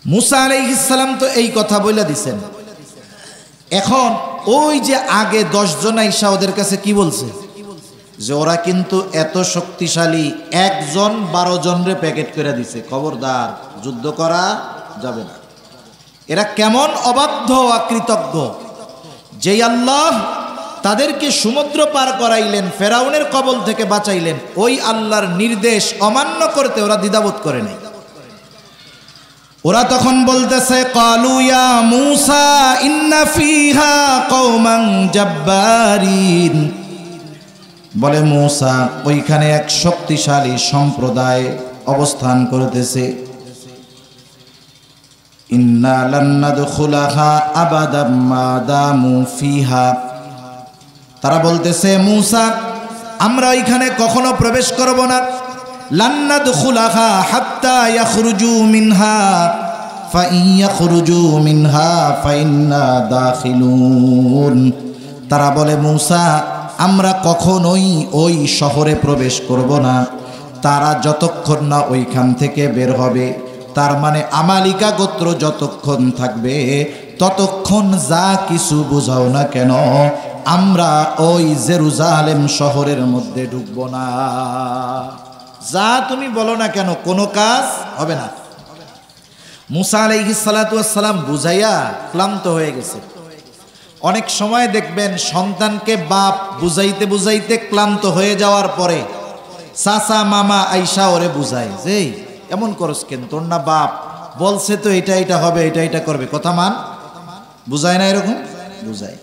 মুসা আলাইহিস সালাম তো এই কথা বলে দিছেন। এখন ওই যে আগে 10 জন আইসা ওদের কাছে কি বলছে, যে ওরা কিন্তু এত শক্তিশালী, একজন 12 জনরে প্যাকেট করে দিছে, খবরদার যুদ্ধ করা যাবে না। এরা কেমন অবাধ্য অকৃতজ্ঞ, যেই আল্লাহ তাদেরকে সমুদ্র পার করাইলেন, ফেরাউনের কবল থেকে বাঁচাইলেন, ওই আল্লাহর নির্দেশ অমান্য করতে ওরা দ্বিধাবোধ করে নাই। ওরা তখন বলতেছে, ক্বালু ইয়া মূসা ইন্না ফিহা কওমান জাব্বারিন, বলে মূসা ওইখানে এক শক্তিশালী সম্প্রদায় অবস্থান করতেছে, ইন্না লান নাদখুলাহা আবাদাম মা দামু ফিহা। তারা বলতেছে, মূসা আমরা ওইখানে কখনো প্রবেশ করব না, লান নাদখুলাহা হাত্তা ইয়াখরুজু মিনহা ফাইন ইয়াখরুজু মিনহা ফাইন্না দাখিলুন। তারা বলে, মূসা আমরা কখনোই ওই শহরে প্রবেশ করব না, তারা যতক্ষণ না ওইখান থেকে বের হবে, তার মানে আমালিকা গোত্র যতক্ষণ থাকবে ততক্ষণ যা কিছু বুঝাও না কেন আমরা ওই জেরুজালেম শহরের মধ্যে ঢুকবো না। যা তুমি বলো না কেন, কোনো কাজ হবে না। মুসা আলাইহিস সালাতু ওয়াস সালাম বুঝাইয়া ক্লান্ত হয়ে গেছে। অনেক সময় দেখবেন সন্তানকে বাপ বুঝাইতে বুঝাইতে ক্লান্ত হয়ে যাওয়ার পরে চাচা মামা আইসা ওরে বুঝায়, যে এমন করস কেন, তোর না বাপ বলছে তো এটা এটা হবে, এটা এটা করবে, কথা মান। বুঝায় না এরকম? বুঝায়।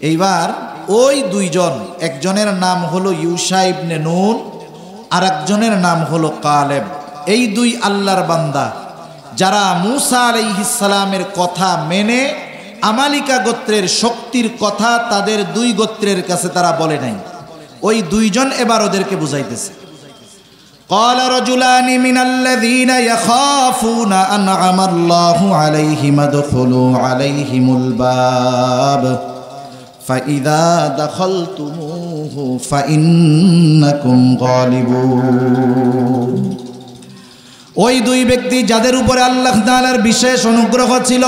এইবার ওই দুইজন, একজনের নাম হলো ইউশা ইবনে নুন, আর একজনের নাম হলো কালেব। এই দুই আল্লাহর বান্দা যারা মুসা আলাইহিস সালামের কথা মেনে আমালিকা গোত্রের শক্তির কথা তাদের দুই গোত্রের কাছে তারা বলে নাই, ওই দুইজন এবার ওদেরকে বুঝাইতেছে। قال رجلان من الذين يخافون أنعم الله عليهم ادخلوا عليهم الباب فإذا دخلتموه فإنكم غالبون। ওই দুই ব্যক্তি যাদের উপরে আল্লাহ তাআলার বিশেষ অনুগ্রহ ছিল,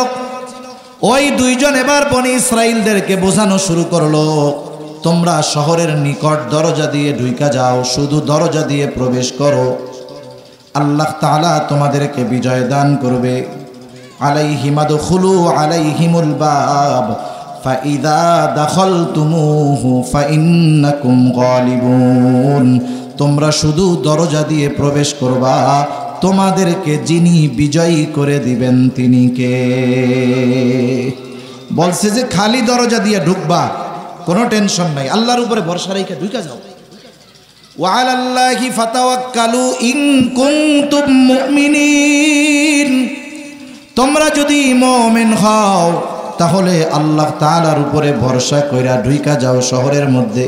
ওই দুইজন এবার বনি ইসরাইলদেরকে বোঝানো শুরু করলো, তোমরা শহরের নিকট দরজা দিয়ে ঢুইকা যাও, শুধু দরজা দিয়ে প্রবেশ করো, আল্লাহ তাআলা তোমাদেরকে বিজয় দান করবে। আলাইহিম আদখুলু আলাইহিমুল বাব ফাইদা দাখালতুমুহু ফাইন্নাকুম গালিবুন। তোমরা শুধু দরজা দিয়ে প্রবেশ করবা, তোমাদেরকে যিনি বিজয়ী করে দিবেন তিনি কে। বলছে যে খালি দরজা দিয়ে ঢুকবা, কোনো টেনশন নাই, আল্লাহর উপরে ভরসা রেখে ঢুকে যাও। ওয়া আলাল্লাহি ফাতাওয়াক্কালু ইন কুনতুম মুমিনিন। তোমরা যদি মুমিন হও তাহলে আল্লাহ তাআলার উপরে ভরসা কইরা ঢুকা যাও শহরের মধ্যে।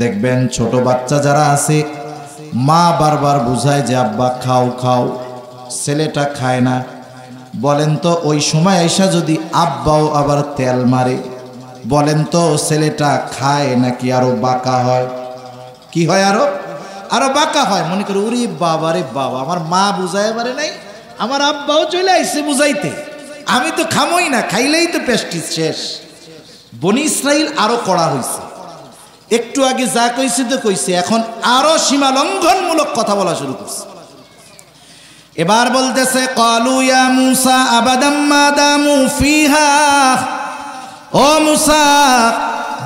দেখবেন ছোট বাচ্চা যারা আছে, মা বারবার বুঝায় যে আব্বা খাও খাও, ছেলেটা খায় না। বলেন তো ওই সময় আইসা যদি আব্বাও আবার তেল মারে, বলেন তো ছেলেটা খায় নাকি আরো বাঁকা হয়? কি হয়? আরো বাঁকা হয়। মনে করে ওরে বাবা রে বাবা, আমার মা বুঝায় পারে নাই, আমার আব্বাও চলে আইসে বুঝাইতে, আমি তো খামই না, খাইলেই তো পেস্টিস শেষ। বনি ইসরাইল আরো কড়া হয়েছে। একটু আগে যা কইছে তো কইছে, এখন আরো সীমা লঙ্ঘনমূলক কথা বলা শুরু করছে। এবার বলতেছে ক্বালু ইয়া মূসা আবাদাম মা দামু ফিহা। ও মূসা,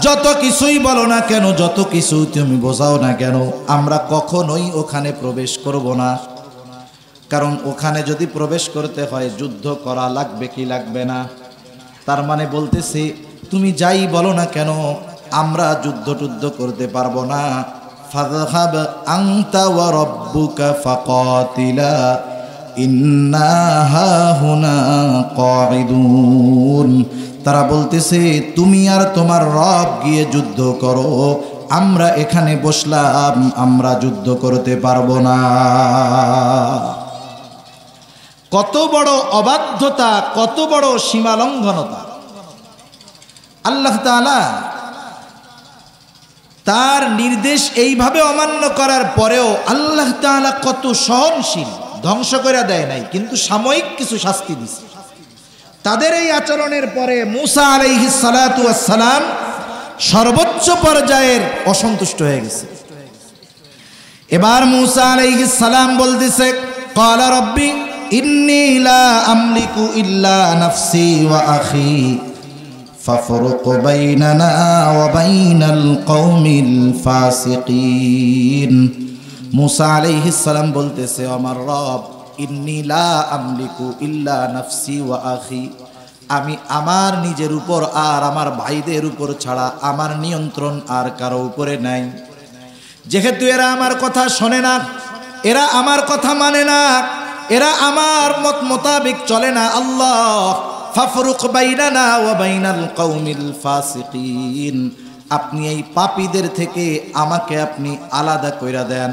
যত কিছুই বলো না কেন, যত কিছু তুমি বোঝাও না কেন, আমরা কখনোই ওখানে প্রবেশ করব না। কারণ ওখানে যদি প্রবেশ করতে হয় যুদ্ধ করা লাগবে কি লাগবে না? তার মানে বলতেছে তুমি যাই বলো না কেন, আমরা যুদ্ধ করতে পারবো না। ফাযহাব আনতা ওয়া রাব্বুকা ফাকাতিলা ইন্না হাহুনা কাঈদুন। তারা বলতেছে তুমি আর তোমার রব গিয়ে যুদ্ধ করো, আমরা এখানে বসলাম, আমরা যুদ্ধ করতে পারবো না। কত বড় অবাধ্যতা, কত বড় সীমালঙ্ঘনতা! আল্লাহ তাআলা তার নির্দেশ এইভাবে অমান্য করার পরেও আল্লাহ তাআলা কত সহনশীল, ধ্বংস করে দেয় নাই, কিন্তু সাময়িক কিছু শাস্তি দিছে। তাদের এই আচরণের পরে মূসা আলাইহিস সালাতু ওয়াস সালাম সর্বোচ্চ পর্যায়ের অসন্তুষ্ট হয়ে গেছে। এবার মূসা আলাইহিস সালাম বলতেছে ক্বালা রাব্বি ইন্নী লা আমলিকু ইল্লা নাফসি ওয়া আখি ফাফরুক বাইনানা ওয়া বাইনাল কওমিল ফাসিকিন। মূসা আলাইহিস সালাম বলতেছে আমার রব, ইন্নী লা আমলিকু ইল্লা নাফসি ওয়া আখি, আমি আমার নিজের উপর আর আমার ভাইদের উপর ছাড়া আমার নিয়ন্ত্রণ আর কারো উপরে নাই। যেহেতু এরা আমার কথা শোনে না, এরা আমার কথা মানে না, এরা আমার মত মোতাবেক চলে না, আল্লাহ ফাফরুক বাইনানা ওয়া বাইনাল কওমিল ফাসিকিন, আপনি এই পাপীদের থেকে আমাকে আপনি আলাদা কইরা দেন,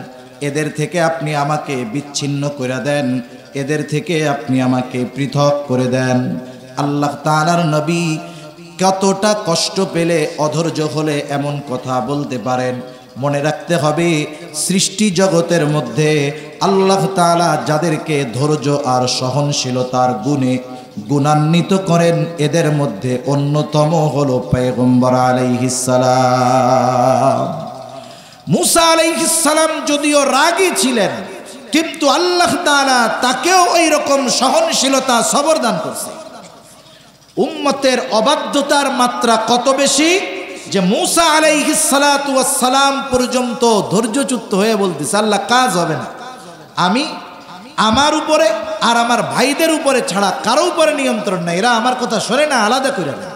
এদের থেকে আপনি আমাকে বিচ্ছিন্ন করে দেন, এদের থেকে আপনি আমাকে পৃথক করে দেন। আল্লাহ তাআলার নবী কতটা কষ্ট পেলে, অধৈর্য হলে এমন কথা বলতে পারেন? মনে রাখতে হবে, সৃষ্টি জগতের মধ্যে আল্লাহ তাআলা যাদেরকে ধৈর্য আর সহনশীলতার গুণে গুণান্বিত করেন, এদের মধ্যে অন্যতম হলো পয়গম্বর আলাইহিস সালাম। মূসা আলাইহিস সালাম যদিও রাগী ছিলেন, কিন্তু আল্লাহ তাআলা তাকেও ওই রকম সহনশীলতা, সবর দান করছে। উম্মতের অবাধ্যতার মাত্রা কত বেশি যে মূসা আলাইহিস সালাতু ওয়াস সালাম পর্যন্ত ধৈর্যচ্যুত হয়ে বলতেছে আল্লাহ কাজ হবে না, আমি আমার উপরে আর আমার ভাইদের উপরে ছাড়া কারো উপরে নিয়ন্ত্রণ নাই, এরা আমার কথা শোনে না, আলাদা করে দেন।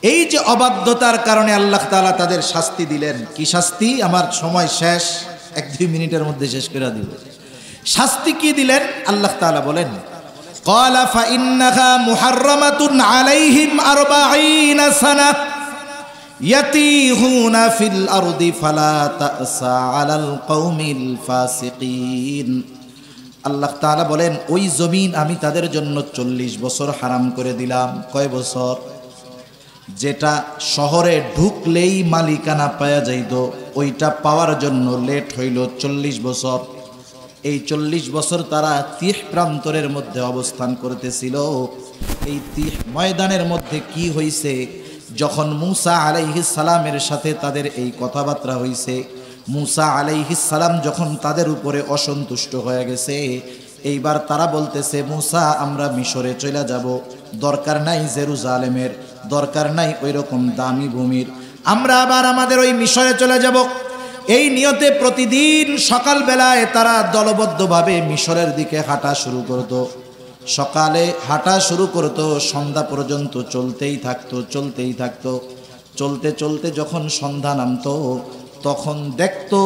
এই যে অবাধ্যতার কারণে আল্লাহ তাআলা তাদের শাস্তি দিলেন। কি শাস্তি? আমার সময় শেষ, 1-2 মিনিটের মধ্যে শেষ করে দিব। শাস্তি কি দিলেন আল্লাহ তাআলা বলেন, ক্বালা ফাইন্নাহা মুহাররামাতুন আলাইহিম 40 সানা ইয়াতিহুনা ফিল আরদি ফালা তাসা আলাল কওমিল ফাসিকিন। আল্লাহ তাআলা বলেন ওই জমিন আমি তাদের জন্য 40 বছর হারাম করে দিলাম। কয় বছর? যেটা শহরে ঢুকলেই মালিকানা পাওয়া যাইত, ওইটা পাওয়ার জন্য লেট হইল 40 বছর। এই 40 বছর তারা তিহ প্রান্তরের মধ্যে অবস্থান করতেছিল। এই তিহ ময়দানের মধ্যে কি হইছে, যখন মূসা আলাইহিস সালামের সাথে তাদের এই কথাবার্তা হইছে, মূসা আলাইহিস সালাম যখন তাদের উপরে অসন্তুষ্ট হয়ে গেছে, এইবার তারা বলতেছে মূসা আমরা মিশরে চলে যাব, দরকার নাই জেরুজালেমের, দরকার নাই ওই রকম দামি ভূমির, আমরা আবার আমাদের ওই মিশরে চলে যাব। এই নিয়তে প্রতিদিন সকালবেলায় তারা দলবদ্ধভাবে মিশরের দিকে হাঁটা শুরু করত। সকালে হাঁটা শুরু করত, সন্ধ্যা পর্যন্ত চলতেই থাকতো। চলতে চলতে যখন সন্ধ্যা নামতো, তখন দেখতো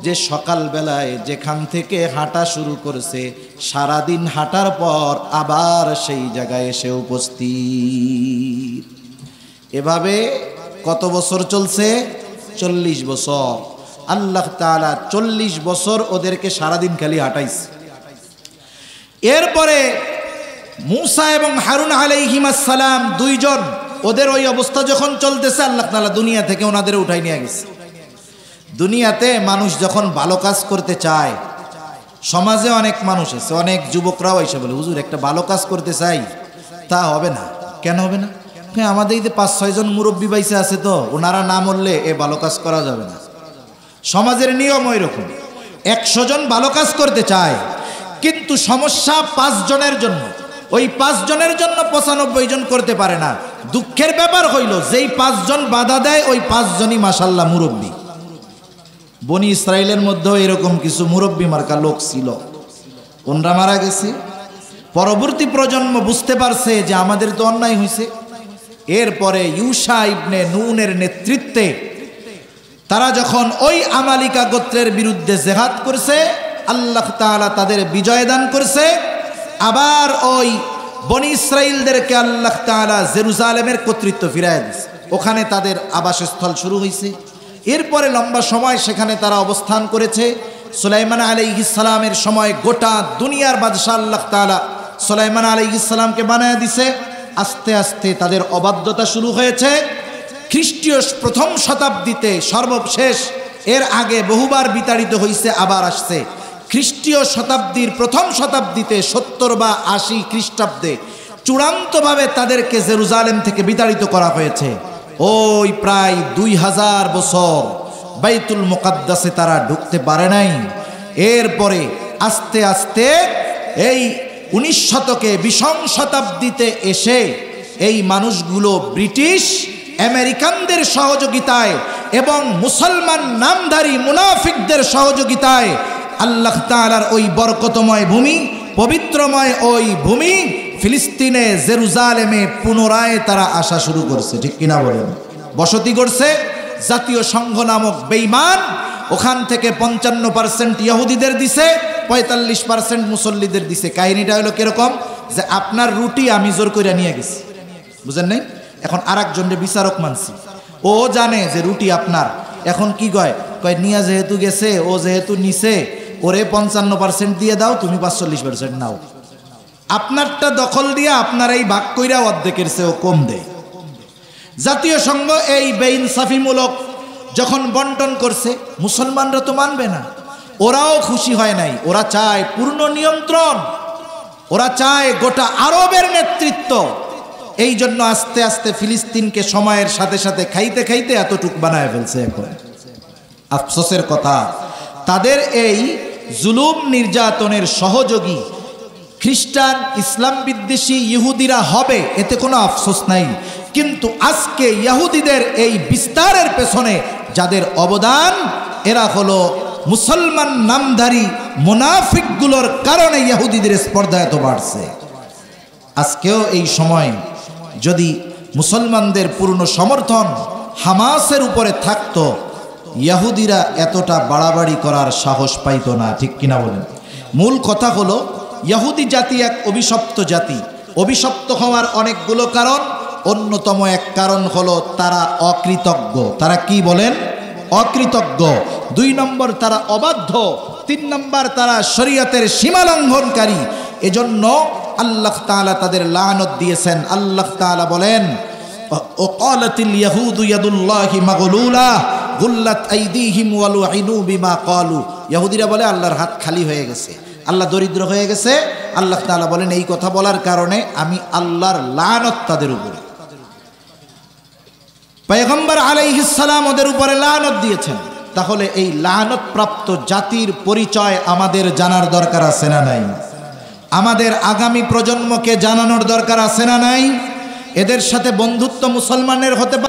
যে সকালবেলায় যেখান থেকে হাঁটা শুরু করছে, সারাদিন হাঁটার পর আবার সেই জায়গায় এসে উপস্থিত। এভাবে কত বছর চলছে? 40 বছর। আল্লাহ তাআলা 40 বছর ওদেরকে সারাদিন খালি হাঁটাইছে। এরপরে মূসা এবং হারুন আলাইহিমাস সালাম দুইজন, ওদের ওই অবস্থা যখন চলতেছে, আল্লাহ তাআলা দুনিয়া থেকে ওনাদের উঠাই নিয়ে গেছে। দুনিয়াতে মানুষ যখন ভালো কাজ করতে চায়, সমাজে অনেক মানুষ আছে, অনেক যুবকরাও এসে বলে হুজুর একটা ভালো কাজ করতে চাই, তা হবে না। কেন হবে না? আমাদের এই যে 5-6 জন মুরব্বী বাইসে আছে, তো ওনারা না মরলে এ ভালো কাজ করা যাবে না। সমাজের নিয়ম ওই রকম। 100 জন ভালো কাজ করতে চায়, কিন্তু সমস্যা 5 জনের জন্য। ওই 5 জনের জন্য 95 জন করতে পারে না। দুঃখের ব্যাপার হইল যেই 5 জন বাধা দেয়, ওই 5 জনই মাশাআল্লাহ মুরব্বী। বনি ইসরাইলের মধ্যেও এরকম কিছু মুরব্বী মার্কা লোক ছিল, ওনরা মারা গেছে। পরবর্তী প্রজন্ম বুঝতে পারছে যে আমাদের তো অন্যায় হয়েছে। এরপরে ইউশা ইবনে নুনের নেতৃত্বে তারা যখন ওই আমালিকা গোত্রের বিরুদ্ধে জিহাদ করছে, আল্লাহ তাআলা তাদের বিজয় দান করছে। আবার ওই বনি ইসরাইলদেরকে আল্লাহ তাআলা জেরুজালেমের কর্তৃত্ব ফিরায় দিয়েছে। ওখানে তাদের আবাসস্থল শুরু হয়েছে। এরপরে লম্বা সময় সেখানে তারা অবস্থান করেছে। সুলাইমান আলাইহিস সালামের সময় গোটা দুনিয়ার বাদশাহ আল্লাহ তাআলা সুলাইমান আলাইহিস সালামকে বানায় দিছে। আস্তে আস্তে তাদের অবাধ্যতা শুরু হয়েছে। খ্রিস্টীয় প্রথম শতাব্দীতে সর্বশেষ, এর আগে বহুবার বিতাড়িত হয়েছে, আবার আসছে। খ্রিস্টীয় শতাব্দীর প্রথম শতাব্দীতে 70 বা 80 খ্রিস্টাব্দে চূড়ান্তভাবে তাদেরকে জেরুজালেম থেকে বিতাড়িত করা হয়েছে। ওই প্রায় 2000 বছর বাইতুল মুকাদ্দাসে তারা ঢুকতে পারে নাই। এরপরে আস্তে আস্তে এই 19 শতকে 20 শতাব্দীতে এসে এই মানুষগুলো ব্রিটিশ আমেরিকানদের সহযোগিতায় এবং মুসলমান নামধারী মুনাফিকদের সহযোগিতায় আল্লাহ তাআলার ওই বরকতময় ভূমি, পবিত্রময় ওই ভূমি ফিলিস্তিনে জেরুজালেমে পুনরায় তারা আসা শুরু করছে। ঠিক কিনা বলেন? বসতি করছে। জাতীয় সংঘ নামক বেঈমান ওখান থেকে 55% ইহুদিদের দিছে, 45% মুসল্লিদের দিছে। কাহিনীটা হলো কিরকম, যে আপনার রুটি আমি জোর করে নিয়ে গেছি, বুঝেন নাই? এখন আরেকজনের বিচারক মানছি, ও জানে যে রুটি আপনার। এখন কি কয় নিয়া যেহেতু গেছে, ও যেহেতু নিছে, ওরে 55% দিয়ে দাও, তুমি 45% নাও। আপনারটা দখল দিয়া আপনার এই ভাগ কইরা অর্ধেকের চেয়েও কম দেয়। জাতীয় সংঘ এই বেইনসাফিমূলক যখন বন্টন করছে, মুসলমানরা তো মানবে না, ওরাও খুশি হয় নাই। ওরা চায় পূর্ণ নিয়ন্ত্রণ, ওরা চায় গোটা আরবের নেতৃত্ব। এই জন্য আস্তে আস্তে ফিলিস্তিনকে সময়ের সাথে সাথে খাইতে খাইতে এতটুক বানায় ফেলছে। এখন আফসোসের কথা, তাদের এই জুলুম নির্যাতনের সহযোগী খ্রিস্টান, ইসলাম বিদ্বেষী ইহুদিরা হবে, এতে কোনো আফসোস নাই। কিন্তু আজকে ইহুদিদের এই বিস্তারের পেছনে যাদের অবদান, এরা হলো মুসলমান নামধারী মুনাফিকগুলোর কারণে ইহুদিদের স্পর্ধা এত বাড়ছে। আজকেও এই সময় যদি মুসলমানদের পূর্ণ সমর্থন হামাসের উপরে থাকতো, ইহুদিরা এতটা বাড়াবাড়ি করার সাহস পাইত না। ঠিক কিনা বলেন? মূল কথা হলো ইহুদি জাতি এক অভিশপ্ত জাতি। অভিশপ্ত হওয়ার অনেকগুলো কারণ। অন্যতম এক কারণ হলো তারা অকৃতজ্ঞ। তারা কি বলেন? অকৃতজ্ঞ। 2 নম্বর তারা অবাধ্য। 3 নম্বর তারা শরীয়তের সীমা লঙ্ঘনকারী। এজন্য আল্লাহ তাআলা তাদের লানত দিয়েছেন। আল্লাহ তাআলা বলেন ওয়াকালাতিল ইয়াহুদু ইয়াদুল্লাহি মাগলুলা গুল্লাত আইদিহিম ওয়ালুইনু বিমা ক্বালু। ইহুদিরা বলে আল্লাহর হাত খালি হয়ে গেছে, আল্লাহ দরিদ্র হয়ে গেছে। আল্লাহ তাআলা বলেন এই কথা বলার কারণে আমি আল্লাহর লানত তাদের উপরে। পয়গম্বর আলাইহিস সালাম ওদের উপরে লানত দিয়েছেন। তাহলে এই লানত প্রাপ্ত জাতির পরিচয় আমাদের জানার দরকার আছে না নাই? আমাদের আগামী প্রজন্মকে জানানোর দরকার আছে না নাই? এদের সাথে বন্ধুত্ব মুসলমানের হতে পারে।